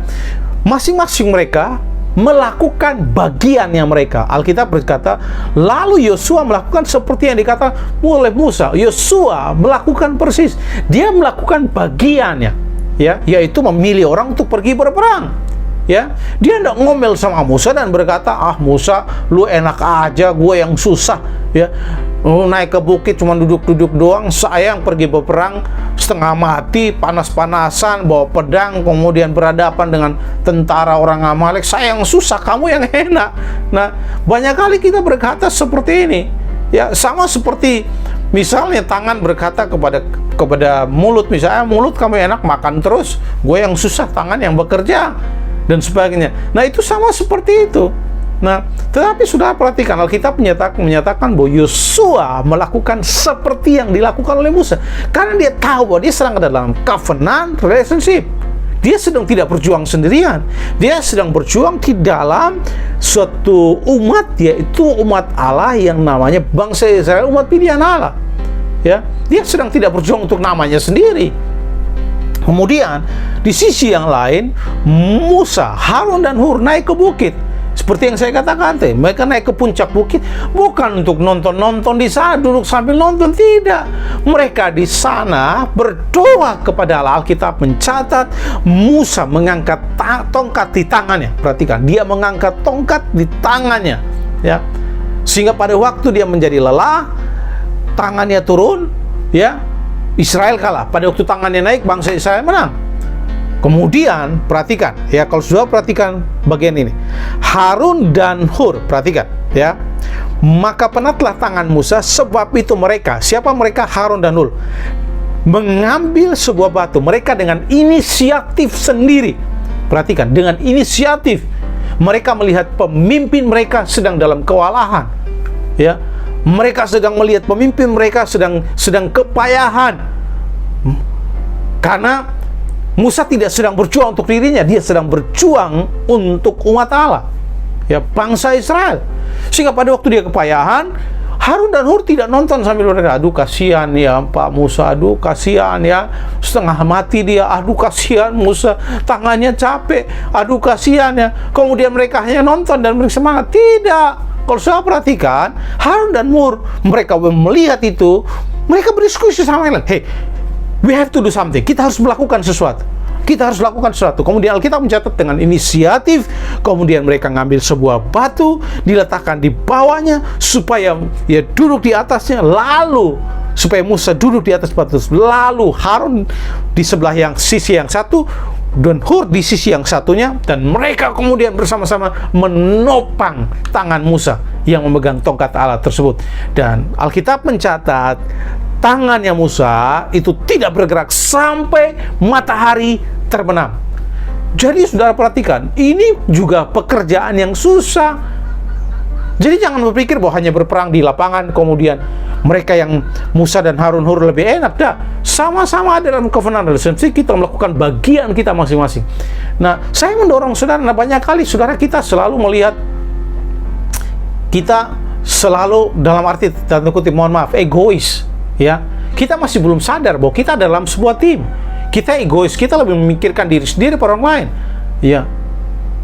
masing-masing mereka melakukan bagiannya mereka. Alkitab berkata, lalu Yosua melakukan seperti yang dikatakan oleh Musa. Yosua melakukan persis. Dia melakukan bagiannya, ya, yaitu memilih orang untuk pergi berperang. Ya, dia tidak ngomel sama Musa dan berkata, Musa, lu enak aja, gue yang susah. Ya, lu naik ke bukit cuma duduk-duduk doang, saya yang pergi berperang setengah mati, panas-panasan, bawa pedang, kemudian berhadapan dengan tentara orang Amalek. Saya yang susah, kamu yang enak. Nah, banyak kali kita berkata seperti ini. Ya, sama seperti misalnya tangan berkata kepada mulut, misalnya, mulut kamu enak makan terus, gue yang susah, tangan yang bekerja, dan sebagainya. Nah, itu sama seperti itu. Nah, tetapi sudah perhatikan, Alkitab menyatakan bahwa Yosua melakukan seperti yang dilakukan oleh Musa. Karena dia tahu bahwa dia sedang ada dalam covenant relationship. Dia sedang tidak berjuang sendirian. Dia sedang berjuang di dalam suatu umat, yaitu umat Allah yang namanya bangsa Israel, umat pilihan Allah. Ya, dia sedang tidak berjuang untuk namanya sendiri. Kemudian di sisi yang lain, Musa, Harun dan Hur naik ke bukit. Seperti yang saya katakan tadi, mereka naik ke puncak bukit bukan untuk nonton-nonton di sana, duduk sambil nonton, tidak. Mereka di sana berdoa kepada Allah. Alkitab mencatat Musa mengangkat tongkat di tangannya. Perhatikan, dia mengangkat tongkat di tangannya, ya. Sehingga pada waktu dia menjadi lelah, tangannya turun, ya. Israel kalah. Pada waktu tangannya naik, bangsa Israel menang. Kemudian perhatikan, ya, kalau sudah perhatikan bagian ini, Harun dan Hur, perhatikan, ya, maka penatlah tangan Musa, sebab itu mereka, siapa mereka? Harun dan Hur, mengambil sebuah batu. Mereka dengan inisiatif sendiri. Perhatikan, dengan inisiatif. Mereka melihat pemimpin mereka sedang dalam kewalahan, ya. Mereka sedang melihat pemimpin mereka sedang kepayahan. Karena Musa tidak sedang berjuang untuk dirinya, dia sedang berjuang untuk umat Allah, ya, bangsa Israel. Sehingga pada waktu dia kepayahan, Harun dan Hur tidak nonton sambil berkata, aduh kasihan ya Pak Musa, aduh kasihan ya, setengah mati dia, aduh kasihan Musa, tangannya capek, aduh kasihan ya. Kemudian mereka hanya nonton dan mereka semangat. Tidak. Kalau saya perhatikan, Harun dan Hur, mereka melihat itu, mereka berdiskusi sama yang lain. Hey, we have to do something. Kita harus melakukan sesuatu. kita harus lakukan sesuatu. Kemudian Alkitab mencatat dengan inisiatif, kemudian mereka ngambil sebuah batu, diletakkan di bawahnya, supaya ya duduk di atasnya, lalu supaya Musa duduk di atas batu, lalu Harun di sebelah sisi yang satu, dan Hur di sisi yang satunya, dan mereka kemudian bersama-sama menopang tangan Musa yang memegang tongkat Allah tersebut. Dan Alkitab mencatat tangannya Musa itu tidak bergerak sampai matahari terbenam. Jadi saudara perhatikan, ini juga pekerjaan yang susah. Jadi jangan berpikir bahwa hanya berperang di lapangan, kemudian mereka yang Musa dan Harun Hur lebih enak. Dah, sama-sama ada dalam covenant relationship, kita melakukan bagian kita masing-masing. Nah, saya mendorong saudara, banyak kali saudara kita selalu melihat, kita selalu dalam arti tanda kutip, mohon maaf, egois, ya. Kita masih belum sadar bahwa kita dalam sebuah tim. Kita egois, kita lebih memikirkan diri sendiri pada orang lain, ya.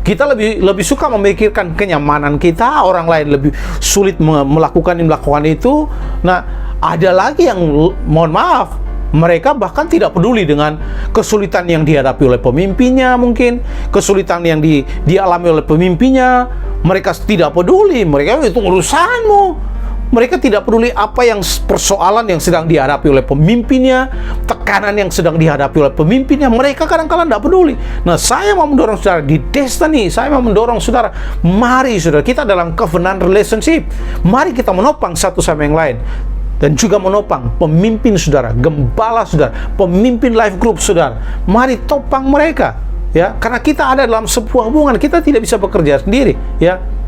Kita lebih suka memikirkan kenyamanan kita, orang lain lebih sulit melakukan itu. Nah, ada lagi yang, mohon maaf, mereka bahkan tidak peduli dengan kesulitan yang dihadapi oleh pemimpinnya, mungkin kesulitan yang dialami oleh pemimpinnya. Mereka tidak peduli, mereka itu urusanmu. Mereka tidak peduli apa yang persoalan yang sedang dihadapi oleh pemimpinnya, tekanan yang sedang dihadapi oleh pemimpinnya. Mereka kadang-kadang tidak peduli. Nah, saya mau mendorong saudara di Destiny, saya mau mendorong saudara, mari saudara, kita dalam covenant relationship, mari kita menopang satu sama yang lain. Dan juga menopang pemimpin saudara, gembala saudara, pemimpin life group saudara. Mari topang mereka, ya, karena kita ada dalam sebuah hubungan, kita tidak bisa bekerja sendiri, ya.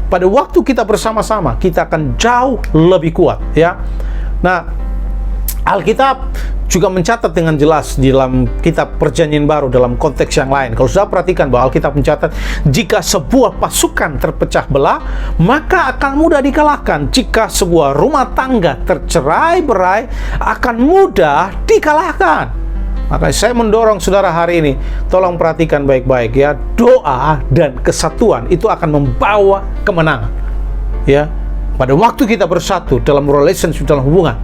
Pada waktu kita bersama-sama, kita akan jauh lebih kuat, ya. Nah, Alkitab juga mencatat dengan jelas di dalam kitab Perjanjian Baru dalam konteks yang lain. Kalau sudah perhatikan bahwa Alkitab mencatat, jika sebuah pasukan terpecah belah, maka akan mudah dikalahkan. Jika sebuah rumah tangga tercerai-berai, akan mudah dikalahkan. Maka saya mendorong saudara hari ini, tolong perhatikan baik-baik, ya. Doa dan kesatuan itu akan membawa kemenangan, ya. Pada waktu kita bersatu dalam relationship, dalam hubungan,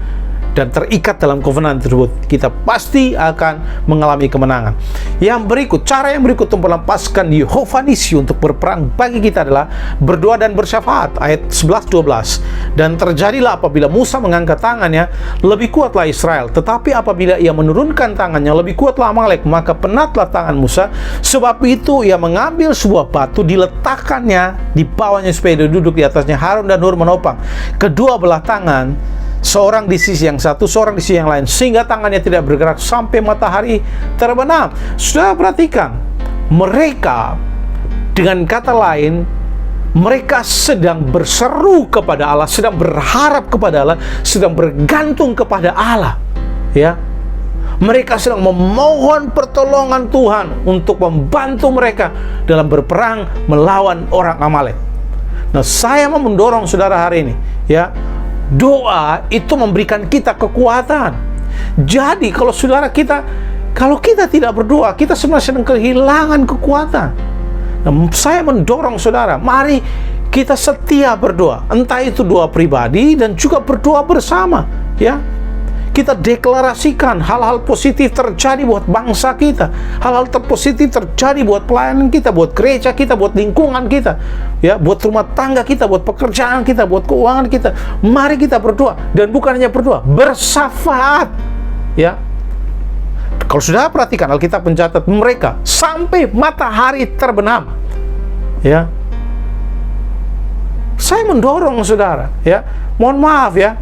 dan terikat dalam covenant tersebut, kita pasti akan mengalami kemenangan. Cara yang berikut untuk melepaskan Yehova Nisi untuk berperang bagi kita adalah berdoa dan bersyafaat. Ayat 11-12. Dan terjadilah apabila Musa mengangkat tangannya, lebih kuatlah Israel. Tetapi apabila ia menurunkan tangannya, lebih kuatlah Amalek. Maka penatlah tangan Musa. Sebab itu ia mengambil sebuah batu, diletakkannya di bawahnya supaya dia duduk di atasnya. Harun dan Hur menopang kedua belah tangan, seorang di sisi yang satu, seorang di sisi yang lain, sehingga tangannya tidak bergerak sampai matahari terbenam. Sudah perhatikan, mereka, dengan kata lain, mereka sedang berseru kepada Allah, sedang berharap kepada Allah, sedang bergantung kepada Allah, ya. Mereka sedang memohon pertolongan Tuhan untuk membantu mereka dalam berperang melawan orang Amalek. Nah, saya mau mendorong saudara hari ini, ya. Doa itu memberikan kita kekuatan. Jadi kalau kita tidak berdoa, kita sebenarnya sedang kehilangan kekuatan. Nah, saya mendorong saudara, mari kita setia berdoa. Entah itu doa pribadi dan juga berdoa bersama, ya. Kita deklarasikan hal-hal positif terjadi buat bangsa kita, hal-hal positif terjadi buat pelayanan kita, buat gereja kita, buat lingkungan kita, ya, buat rumah tangga kita, buat pekerjaan kita, buat keuangan kita. Mari kita berdoa, dan bukan hanya berdoa, bersyafaat, ya. Kalau sudah perhatikan, Alkitab mencatat mereka sampai matahari terbenam, ya. Saya mendorong saudara, ya, mohon maaf, ya,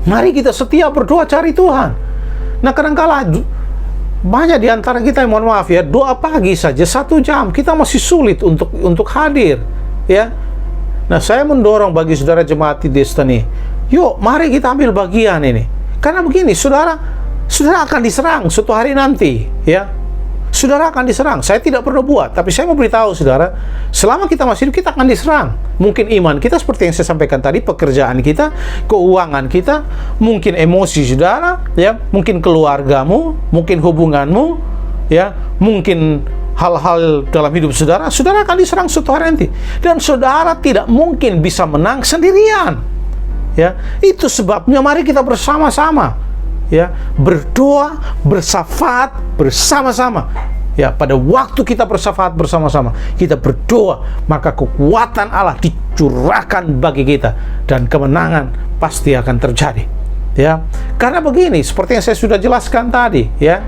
mari kita setia berdoa cari Tuhan. Nah, kadang-kala banyak di antara kita yang, mohon maaf, ya, doa pagi saja 1 jam kita masih sulit untuk hadir, ya. Nah, saya mendorong bagi saudara jemaat di Destiny, yuk mari kita ambil bagian ini. Karena begini, saudara akan diserang suatu hari nanti, ya. Saudara akan diserang. Saya tidak perlu buat, tapi saya mau beritahu saudara, selama kita masih hidup, kita akan diserang. Mungkin iman kita seperti yang saya sampaikan tadi, pekerjaan kita, keuangan kita, mungkin emosi saudara, ya, mungkin keluargamu, mungkin hubunganmu, ya, mungkin hal-hal dalam hidup saudara akan diserang suatu hari nanti. Dan saudara tidak mungkin bisa menang sendirian, ya. Itu sebabnya mari kita bersama-sama, ya, berdoa, bersyafaat bersama-sama. Ya, pada waktu kita bersyafaat bersama-sama, kita berdoa, maka kekuatan Allah dicurahkan bagi kita dan kemenangan pasti akan terjadi. Ya, karena begini, seperti yang saya sudah jelaskan tadi, ya,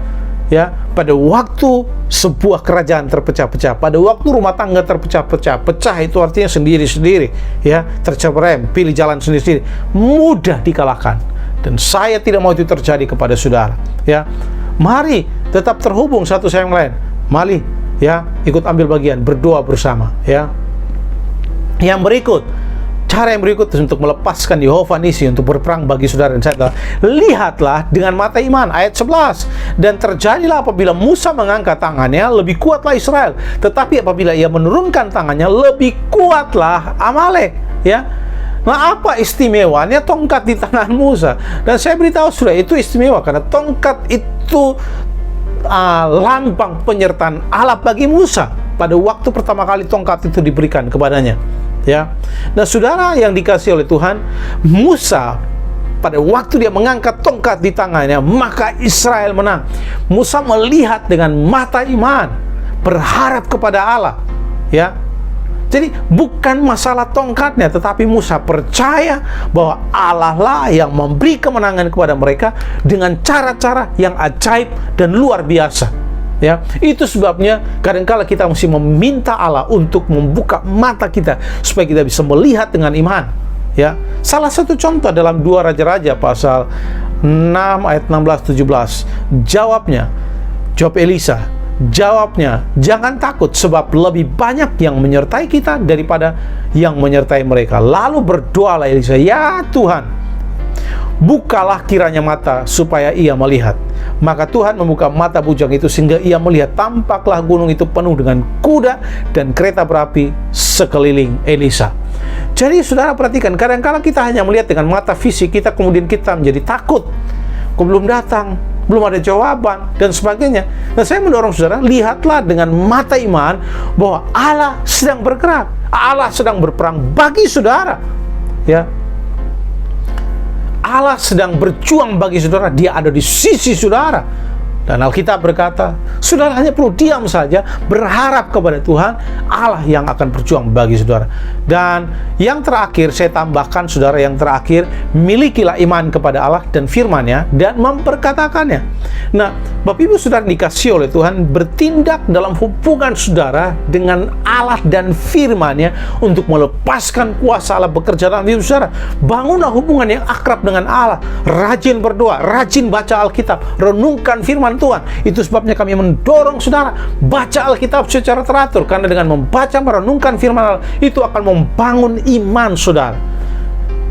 pada waktu sebuah kerajaan terpecah-pecah, pada waktu rumah tangga terpecah-pecah, pecah itu artinya sendiri-sendiri, ya, tercerai, pilih jalan sendiri-sendiri, mudah dikalahkan. Dan saya tidak mau itu terjadi kepada saudara. Ya, mari tetap terhubung satu sama yang lain. Mari, ya, ikut ambil bagian, berdoa bersama. Ya, yang berikut, cara yang berikut untuk melepaskan Yehova Nisi untuk berperang bagi saudara dan saya adalah, lihatlah dengan mata iman, ayat 11. Dan terjadilah apabila Musa mengangkat tangannya, lebih kuatlah Israel. Tetapi apabila ia menurunkan tangannya, lebih kuatlah Amalek. Ya, nah, apa istimewanya tongkat di tangan Musa? Dan saya beritahu sudah, itu istimewa karena tongkat itu lambang penyertaan Allah bagi Musa pada waktu pertama kali tongkat itu diberikan kepadanya. Ya, nah saudara yang dikasih oleh Tuhan, Musa pada waktu dia mengangkat tongkat di tangannya, maka Israel menang. Musa melihat dengan mata iman, berharap kepada Allah. Ya, jadi bukan masalah tongkatnya, tetapi Musa percaya bahwa Allah lah yang memberi kemenangan kepada mereka dengan cara-cara yang ajaib dan luar biasa. Ya, itu sebabnya kadang-kala kita mesti meminta Allah untuk membuka mata kita supaya kita bisa melihat dengan iman. Ya, salah satu contoh dalam 2 Raja-Raja pasal 6 ayat 16-17. Jawab Elisa. Jawabnya, jangan takut sebab lebih banyak yang menyertai kita daripada yang menyertai mereka. Lalu berdoalah Elisa, ya Tuhan, bukalah kiranya mata supaya ia melihat. Maka Tuhan membuka mata bujang itu sehingga ia melihat. Tampaklah gunung itu penuh dengan kuda dan kereta berapi sekeliling Elisa. Jadi saudara perhatikan, kadang-kala kita hanya melihat dengan mata fisik kita, kemudian kita menjadi takut. Kok belum datang, belum ada jawaban, dan sebagainya. Nah, saya mendorong saudara, lihatlah dengan mata iman bahwa Allah sedang bergerak, Allah sedang berperang bagi saudara. Ya, Allah sedang berjuang bagi saudara, Dia ada di sisi saudara. Dan Alkitab berkata, saudara hanya perlu diam saja, berharap kepada Tuhan, Allah yang akan berjuang bagi saudara. Dan yang terakhir, saya tambahkan saudara, yang terakhir, milikilah iman kepada Allah dan firman-Nya dan memperkatakannya. Nah, Bapak Ibu saudara dikasih oleh Tuhan, bertindak dalam hubungan saudara dengan Allah dan firman-Nya untuk melepaskan kuasa Allah bekerja dalam hidup saudara. Bangunlah hubungan yang akrab dengan Allah, rajin berdoa, rajin baca Alkitab, renungkan firman Tuhan. Itu sebabnya kami mendorong saudara baca Alkitab secara teratur, karena dengan membaca, merenungkan firman Allah itu akan membangun iman saudara.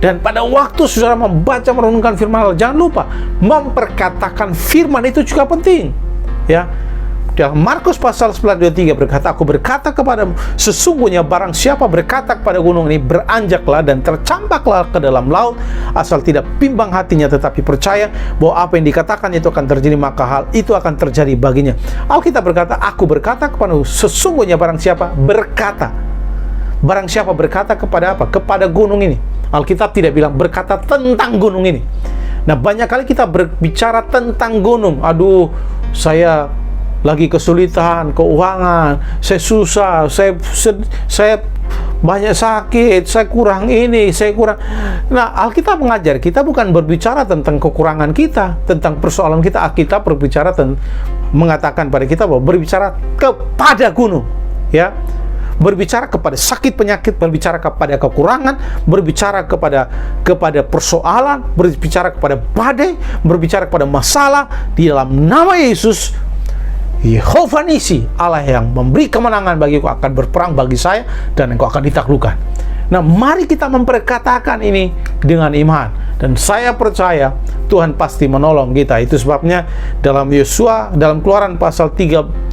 Dan pada waktu saudara membaca, merenungkan firman Allah, jangan lupa memperkatakan firman itu juga penting. Ya, dalam Markus pasal 11:23 berkata, aku berkata kepadamu, sesungguhnya barang siapa berkata kepada gunung ini, beranjaklah dan tercampaklah ke dalam laut, asal tidak bimbang hatinya tetapi percaya bahwa apa yang dikatakan itu akan terjadi, maka hal itu akan terjadi baginya. Alkitab berkata, aku berkata kepadamu, sesungguhnya barang siapa berkata kepada apa? Kepada gunung ini. Alkitab tidak bilang berkata tentang gunung ini. Nah, banyak kali kita berbicara tentang gunung. Aduh, saya lagi kesulitan keuangan, saya susah, saya banyak sakit, saya kurang ini, saya kurang. Nah, Alkitab mengajar kita bukan berbicara tentang kekurangan kita, tentang persoalan kita. Alkitab berbicara mengatakan pada kita bahwa berbicara kepada gunung, ya, berbicara kepada sakit penyakit, berbicara kepada kekurangan, berbicara kepada persoalan, berbicara kepada badai, berbicara kepada masalah. Di dalam nama Yesus, Yehova Nisi, Allah yang memberi kemenangan bagiku, akan berperang bagi saya dan engkau akan ditaklukkan. Nah, mari kita memperkatakan ini dengan iman, dan saya percaya Tuhan pasti menolong kita. Itu sebabnya dalam Yosua, dalam Keluaran pasal 17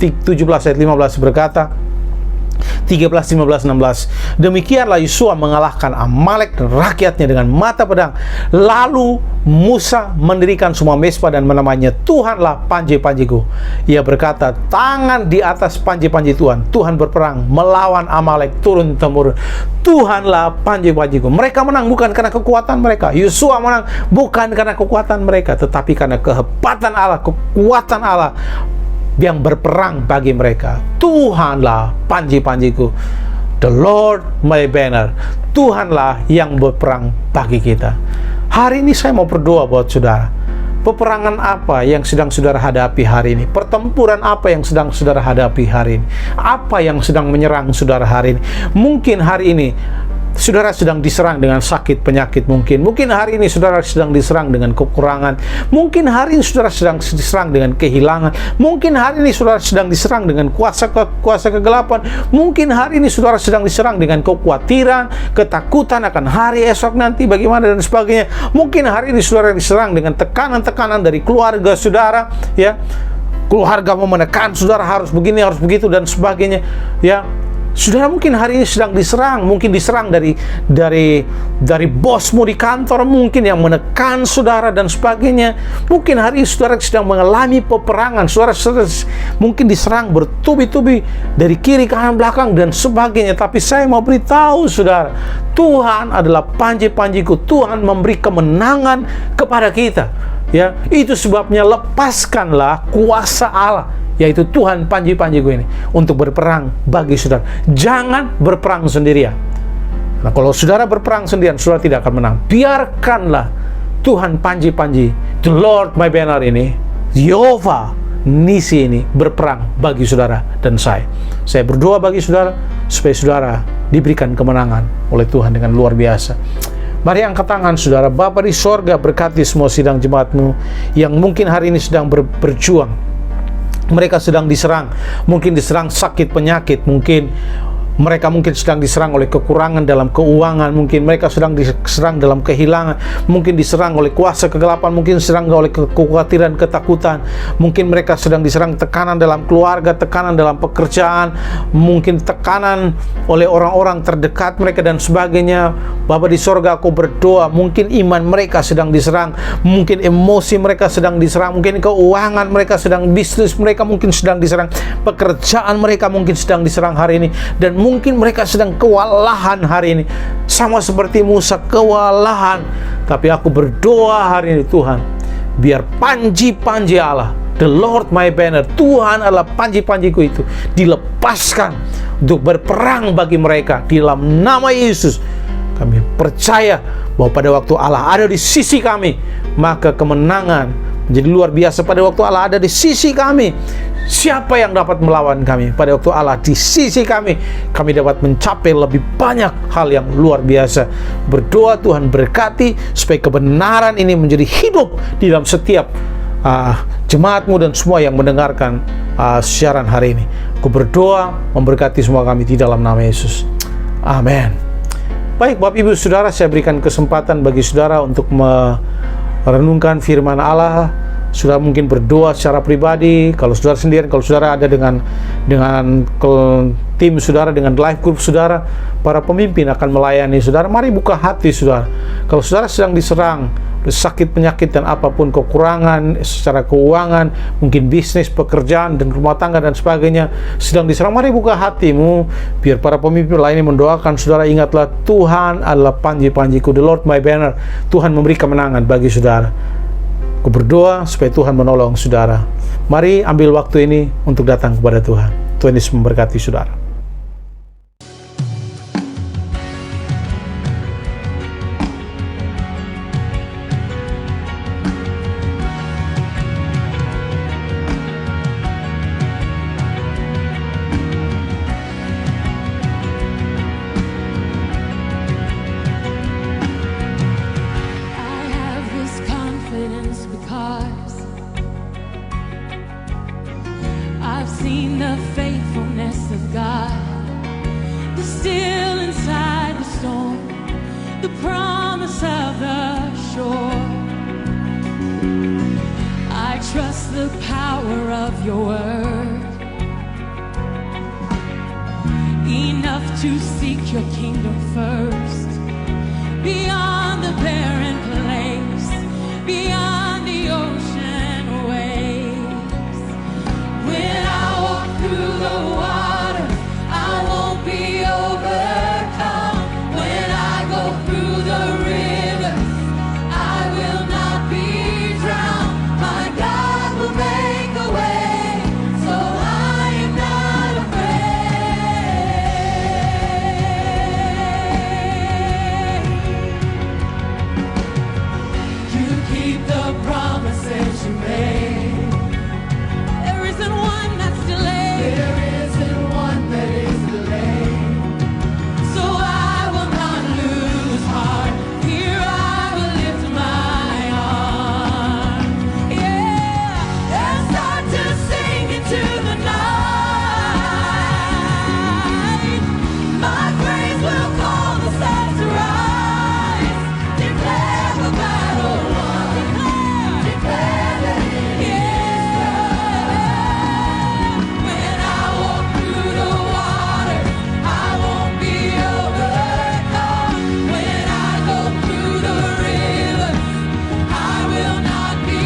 ayat 15 berkata, 13, 15, 16. Demikianlah Yosua mengalahkan Amalek dan rakyatnya dengan mata pedang. Lalu Musa mendirikan semua mesbah dan menamainya Tuhanlah panji-panjiku. Ia berkata, tangan di atas panji-panji Tuhan. Tuhan berperang melawan Amalek turun-temurun. Tuhanlah panji-panjiku. Mereka menang bukan karena kekuatan mereka. Yosua menang bukan karena kekuatan mereka, tetapi karena kehebatan Allah, kekuatan Allah yang berperang bagi mereka. Tuhanlah panji-panjiku. The Lord my banner. Tuhanlah yang berperang bagi kita. Hari ini saya mau berdoa buat saudara. Peperangan apa yang sedang saudara hadapi hari ini? Pertempuran apa yang sedang saudara hadapi hari ini? Apa yang sedang menyerang saudara hari ini? Mungkin hari ini saudara sedang diserang dengan sakit penyakit mungkin. Mungkin hari ini saudara sedang diserang dengan kekurangan. Mungkin hari ini saudara sedang diserang dengan kehilangan. Mungkin hari ini saudara sedang diserang dengan kuasa kegelapan. Mungkin hari ini saudara sedang diserang dengan kekhawatiran, ketakutan akan hari esok nanti bagaimana dan sebagainya. Mungkin hari ini saudara diserang dengan tekanan-tekanan dari keluarga saudara, ya. Keluarga mau menekan saudara harus begini, harus begitu dan sebagainya, ya. Saudara mungkin hari ini sedang diserang, mungkin diserang dari bosmu di kantor mungkin yang menekan saudara dan sebagainya. Mungkin hari ini saudara sedang mengalami peperangan, saudara mungkin diserang bertubi-tubi dari kiri, kanan, belakang dan sebagainya. Tapi saya mau beritahu saudara, Tuhan adalah panji-panjiku. Tuhan memberi kemenangan kepada kita. Ya, itu sebabnya lepaskanlah kuasa Allah, yaitu Tuhan panji-panjiku ini, untuk berperang bagi saudara. Jangan berperang sendirian. Nah, kalau saudara berperang sendirian, saudara tidak akan menang. Biarkanlah Tuhan panji-panji, the Lord my banner ini, Yehova Nisi ini berperang bagi saudara dan saya. Saya berdoa bagi saudara supaya saudara diberikan kemenangan oleh Tuhan dengan luar biasa. Mari angkat tangan saudara. Bapa di sorga, berkati semua sidang jemaatmu yang mungkin hari ini sedang berjuang. Mereka sedang diserang, mungkin diserang sakit penyakit, mungkin mereka sedang diserang oleh kekurangan dalam keuangan, mungkin mereka sedang diserang dalam kehilangan, mungkin diserang oleh kuasa kegelapan, mungkin diserang oleh kekhawatiran, ketakutan, mungkin mereka sedang diserang tekanan dalam keluarga, tekanan dalam pekerjaan, mungkin tekanan oleh orang-orang terdekat mereka dan sebagainya. Bapa di sorga, aku berdoa, mungkin iman mereka sedang diserang, mungkin emosi mereka sedang diserang, mungkin keuangan mereka sedang, bisnis mereka mungkin sedang diserang, pekerjaan mereka mungkin sedang diserang hari ini, dan mungkin mereka sedang kewalahan hari ini, sama seperti Musa kewalahan. Tapi aku berdoa hari ini, Tuhan, biar panji-panji Allah, the Lord my banner, Tuhan adalah panji-panjiku itu, dilepaskan untuk berperang bagi mereka di dalam nama Yesus. Kami percaya bahwa pada waktu Allah ada di sisi kami, maka kemenangan menjadi luar biasa. Pada waktu Allah ada di sisi kami, siapa yang dapat melawan kami? Pada waktu Allah di sisi kami, kami dapat mencapai lebih banyak hal yang luar biasa. Berdoa Tuhan berkati supaya kebenaran ini menjadi hidup di dalam setiap jemaatmu dan semua yang mendengarkan siaran hari ini. Aku berdoa memberkati semua kami di dalam nama Yesus. Amin. Baik Bapak Ibu Saudara, saya berikan kesempatan bagi saudara untuk merenungkan firman Allah. Saudara mungkin berdoa secara pribadi, kalau saudara sendirian, kalau saudara ada dengan tim saudara, dengan live group saudara, para pemimpin akan melayani saudara. Mari buka hati saudara. Kalau saudara sedang diserang sakit penyakit dan apapun kekurangan secara keuangan, mungkin bisnis, pekerjaan dan rumah tangga dan sebagainya sedang diserang, mari buka hatimu biar para pemimpin lainnya mendoakan saudara. Ingatlah Tuhan adalah panji-panjiku, the Lord my banner. Tuhan memberi kemenangan bagi saudara. Aku berdoa supaya Tuhan menolong saudara. Mari ambil waktu ini untuk datang kepada Tuhan. Tuhan Yesus memberkati saudara. I've seen the faithfulness of God, the still inside the storm, the promise of the shore. I trust the power of your word. Enough have to seek your kingdom first. Beyond the barren place, beyond the ocean waves. When I walk through the water, I won't be overcome. When I go through the rivers, I will not be drowned. My God will make a way, so I am not afraid. You keep the promises you made. There isn't one that's delayed. There isn't one that is delayed. So I will not lose heart. Here I will lift my arm. Yeah, and start to sing into the night. My praise will call the sun to rise. Declare the battle won. Declare that it is done. When I walk through the water, I won't be overcome. When I go through the rivers, I will not be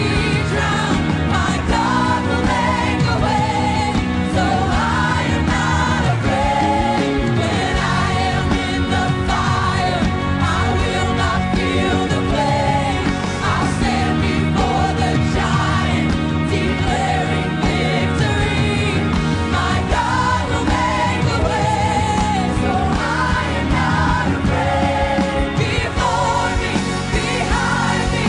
drowned. My God will make a way, so I am not afraid. When I am in the fire, I will not feel the flame. I'll stand before the giant, declaring victory. My God will make a way, so I am not afraid. Before me, behind me,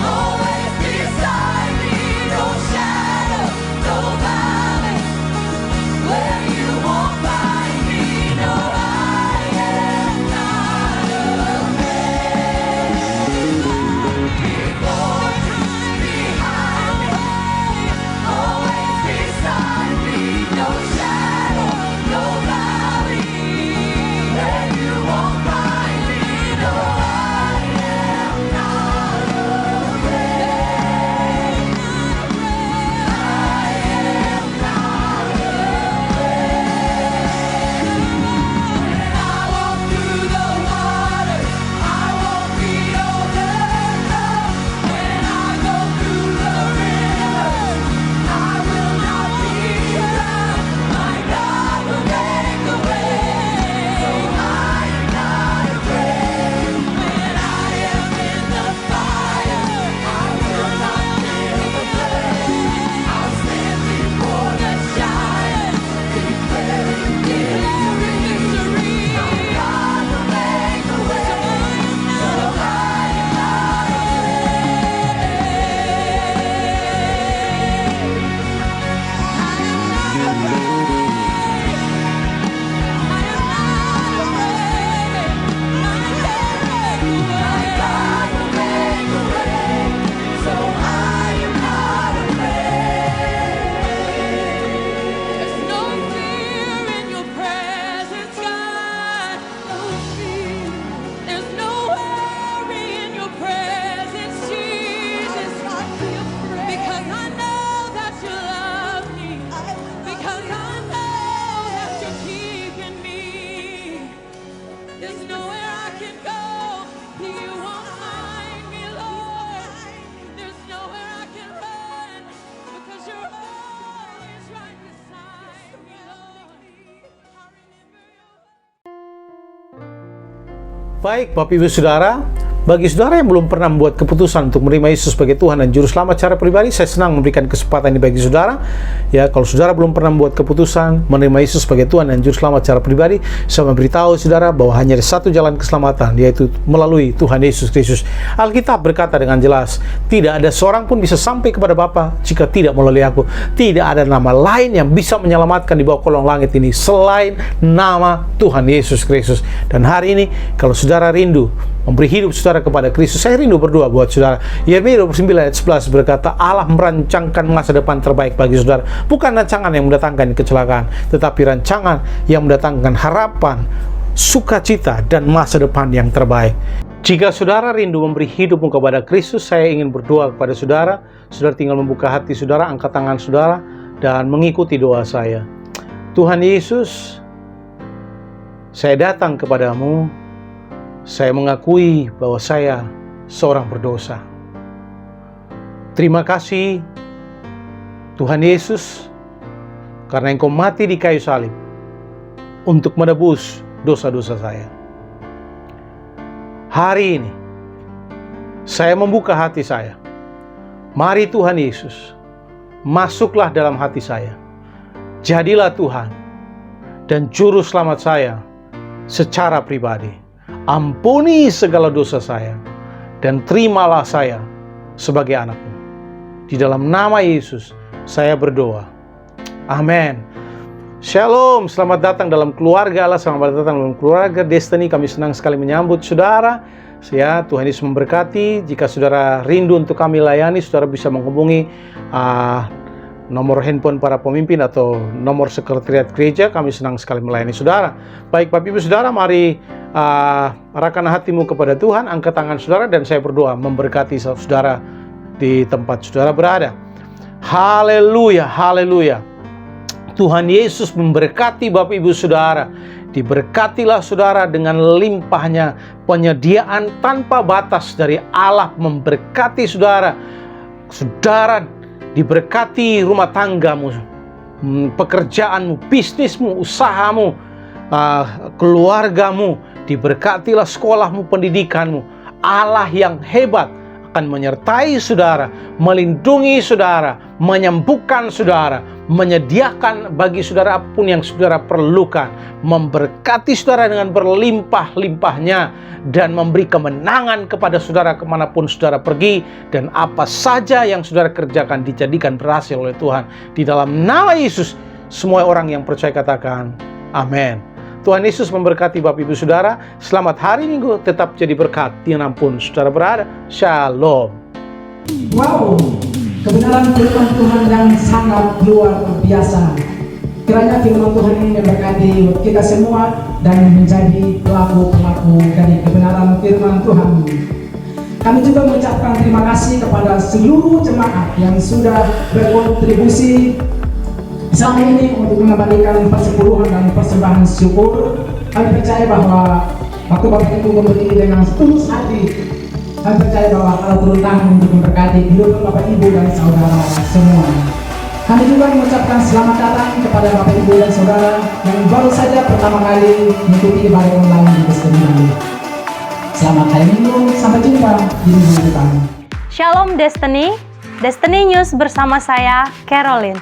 always beside me. No shadow, no valley, where you won't find me. No, I am not afraid. Before me, behind me, always beside me. No shadow, no valley, where you won't find me. No, I am not afraid. I am not afraid. When I walk through the water, I won't be overcome. When I go through the rivers, I will not be drowned. My God will make a way, so I am not afraid. When I am in the fire, I will not feel the flame. I'll stand before the giant, declaring victory. My God will make a way, so I am not There's no fear in your presence, God. No fear. There's no worry in your presence, Jesus. Because I know that you love me. Because I know that you're keeping me. There's nowhere I can go. You won't find me, Lord. There's nowhere I can run. Because you're always right beside me, Lord. I remember your Baik, Bapak Ibu Saudara, bagi saudara yang belum pernah membuat keputusan untuk menerima Yesus sebagai Tuhan dan Juru Selamat secara pribadi, saya senang memberikan kesempatan ini bagi saudara. Ya, kalau saudara belum pernah membuat keputusan menerima Yesus sebagai Tuhan dan Juru Selamat secara pribadi, saya memberitahu saudara bahwa hanya ada satu jalan keselamatan, yaitu melalui Tuhan Yesus Kristus. Alkitab berkata dengan jelas, tidak ada seorang pun bisa sampai kepada Bapa jika tidak melalui aku. Tidak ada nama lain yang bisa menyelamatkan di bawah kolong langit ini selain nama Tuhan Yesus Kristus. Dan hari ini, kalau saudara rindu memberi hidup saudara kepada Kristus, saya rindu berdoa buat saudara. Yeremia 29 ayat 11 berkata, Allah merancangkan masa depan terbaik bagi saudara, bukan rancangan yang mendatangkan kecelakaan, tetapi rancangan yang mendatangkan harapan, sukacita, dan masa depan yang terbaik. Jika saudara rindu memberi hidupmu kepada Kristus, saya ingin berdoa kepada saudara. Saudara tinggal membuka hati saudara, angkat tangan saudara, dan mengikuti doa saya. Tuhan Yesus, Saya datang kepadamu, saya mengakui bahwa saya seorang berdosa. Terima kasih Tuhan Yesus, karena Engkau mati di kayu salib untuk menebus dosa-dosa saya. Hari ini, saya membuka hati saya. Mari Tuhan Yesus, masuklah dalam hati saya. Jadilah Tuhan dan Juru Selamat saya secara pribadi. Ampuni segala dosa saya dan terimalah saya sebagai anak-Mu. Di dalam nama Yesus, saya berdoa. Amin. Shalom, selamat datang dalam keluarga Allah, selamat datang dalam keluarga Destiny. Kami senang sekali menyambut saudara. Ya, Tuhan Yesus memberkati. Jika saudara rindu untuk kami layani, saudara bisa menghubungi nomor handphone para pemimpin atau nomor sekretariat gereja. Kami senang sekali melayani saudara. Baik Bapak Ibu Saudara, mari arahkan hatimu kepada Tuhan, angkat tangan saudara, dan saya berdoa memberkati saudara di tempat saudara berada. Haleluya, haleluya. Tuhan Yesus memberkati Bapak Ibu Saudara. Diberkatilah saudara dengan limpahnya penyediaan tanpa batas dari Allah memberkati saudara. Saudara diberkati rumah tanggamu, pekerjaanmu, bisnismu, usahamu, keluargamu. Diberkatilah sekolahmu, pendidikanmu. Allah yang hebat akan menyertai saudara, melindungi saudara, menyembuhkan saudara, menyediakan bagi saudara apapun yang saudara perlukan, memberkati saudara dengan berlimpah-limpahnya, dan memberi kemenangan kepada saudara kemanapun saudara pergi, dan apa saja yang saudara kerjakan dijadikan berhasil oleh Tuhan. Di dalam nama Yesus, semua orang yang percaya katakan, amin. Tuhan Yesus memberkati Bapak Ibu Saudara. Selamat hari Minggu, tetap jadi berkat dimanapun saudara berada. Shalom. Wow, kebenaran firman Tuhan yang sangat luar biasa. Kiranya firman Tuhan ini memberkati kita semua dan menjadi pelaku-pelaku dari kebenaran firman Tuhan. Kami juga mengucapkan terima kasih kepada seluruh jemaat yang sudah berkontribusi selama ini untuk mengembalikan persepuluhan dan persembahan syukur. Kami percaya bahwa waktu Bapak Ibu memberi dengan setulus hati, kami percaya bahwa Allah turun tangan untuk memberkati hidup Bapak Ibu dan saudara semua. Kami juga mengucapkan selamat datang kepada Bapak Ibu dan saudara yang baru saja pertama kali mengikuti ibadah online di Destiny Bali. Selamat hari Minggu, sampai jumpa di minggu depan. Shalom Destiny, Destiny News bersama saya, Caroline.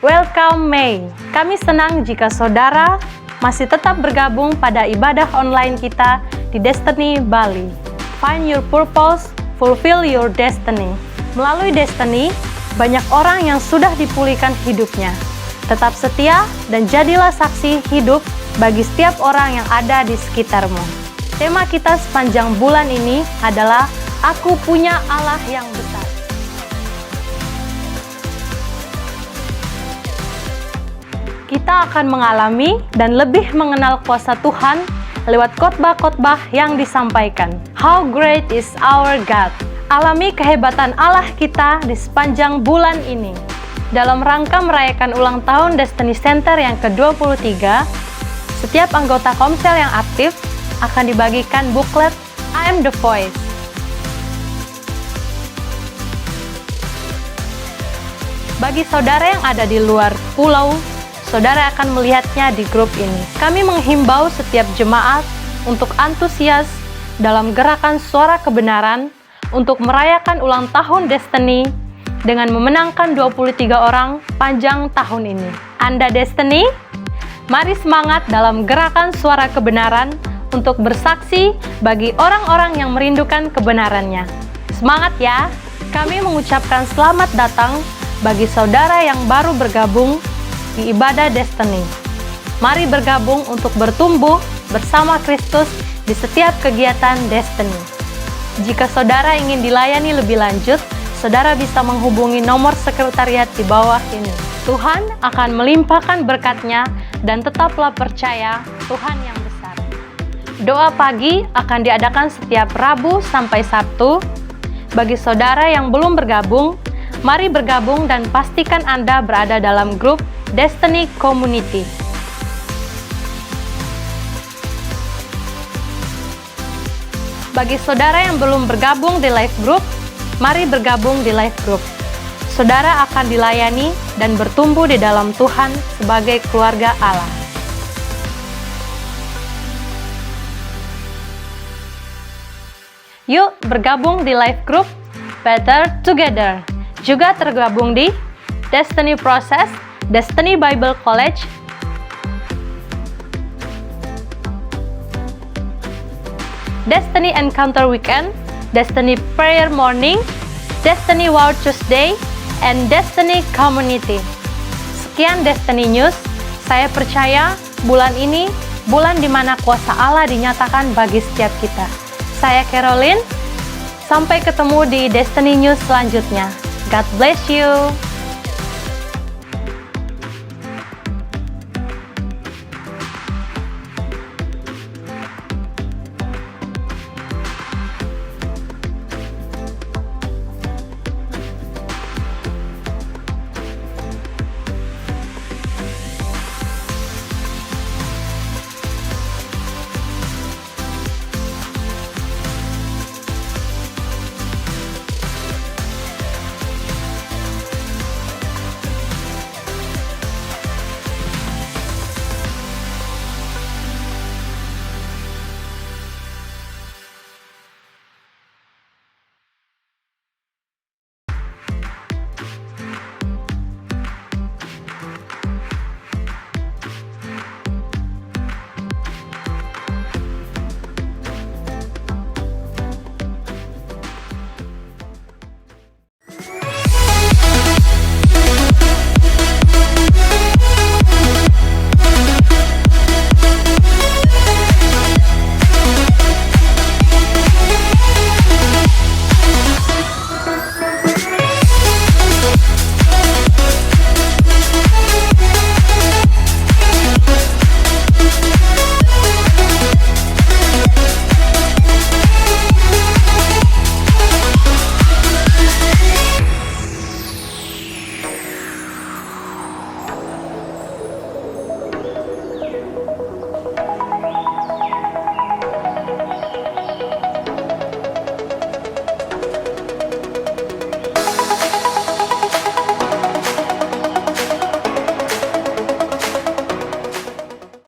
Welcome May. Kami senang jika saudara masih tetap bergabung pada ibadah online kita di Destiny Bali. Find your purpose, fulfill your destiny. Melalui Destiny, banyak orang yang sudah dipulihkan hidupnya. Tetap setia dan jadilah saksi hidup bagi setiap orang yang ada di sekitarmu. Tema kita sepanjang bulan ini adalah Aku Punya Allah yang Besar. Kita akan mengalami dan lebih mengenal kuasa Tuhan lewat khotbah-khotbah yang disampaikan. How great is our God? Alami kehebatan Allah kita di sepanjang bulan ini. Dalam rangka merayakan ulang tahun Destiny Center yang ke-23, setiap anggota Komsel yang aktif akan dibagikan buklet I Am The Voice. Bagi saudara yang ada di luar pulau, saudara akan melihatnya di grup ini. Kami menghimbau setiap jemaat untuk antusias dalam gerakan suara kebenaran untuk merayakan ulang tahun Destiny dengan memenangkan 23 orang panjang tahun ini. Anda Destiny, mari semangat dalam gerakan suara kebenaran untuk bersaksi bagi orang-orang yang merindukan kebenarannya. Semangat ya! Kami mengucapkan selamat datang bagi saudara yang baru bergabung di ibadah Destiny. Mari bergabung untuk bertumbuh bersama Kristus di setiap kegiatan Destiny. Jika saudara ingin dilayani lebih lanjut, saudara bisa menghubungi nomor sekretariat di bawah ini. Tuhan akan melimpahkan berkat-Nya dan tetaplah percaya Tuhan yang besar. Doa pagi akan diadakan setiap Rabu sampai Sabtu. Bagi saudara yang belum bergabung, mari bergabung dan pastikan Anda berada dalam grup Destiny Community. Bagi saudara yang belum bergabung di life group, mari bergabung di life group. Saudara akan dilayani dan bertumbuh di dalam Tuhan sebagai keluarga Allah. Yuk bergabung di life group Better Together. Juga tergabung di Destiny Process, Destiny Bible College, Destiny Encounter Weekend, Destiny Prayer Morning, Destiny Wow Tuesday, and Destiny Community. Sekian Destiny News. Saya percaya bulan ini bulan di mana kuasa Allah dinyatakan bagi setiap kita. Saya Caroline. Sampai ketemu di Destiny News selanjutnya. God bless you.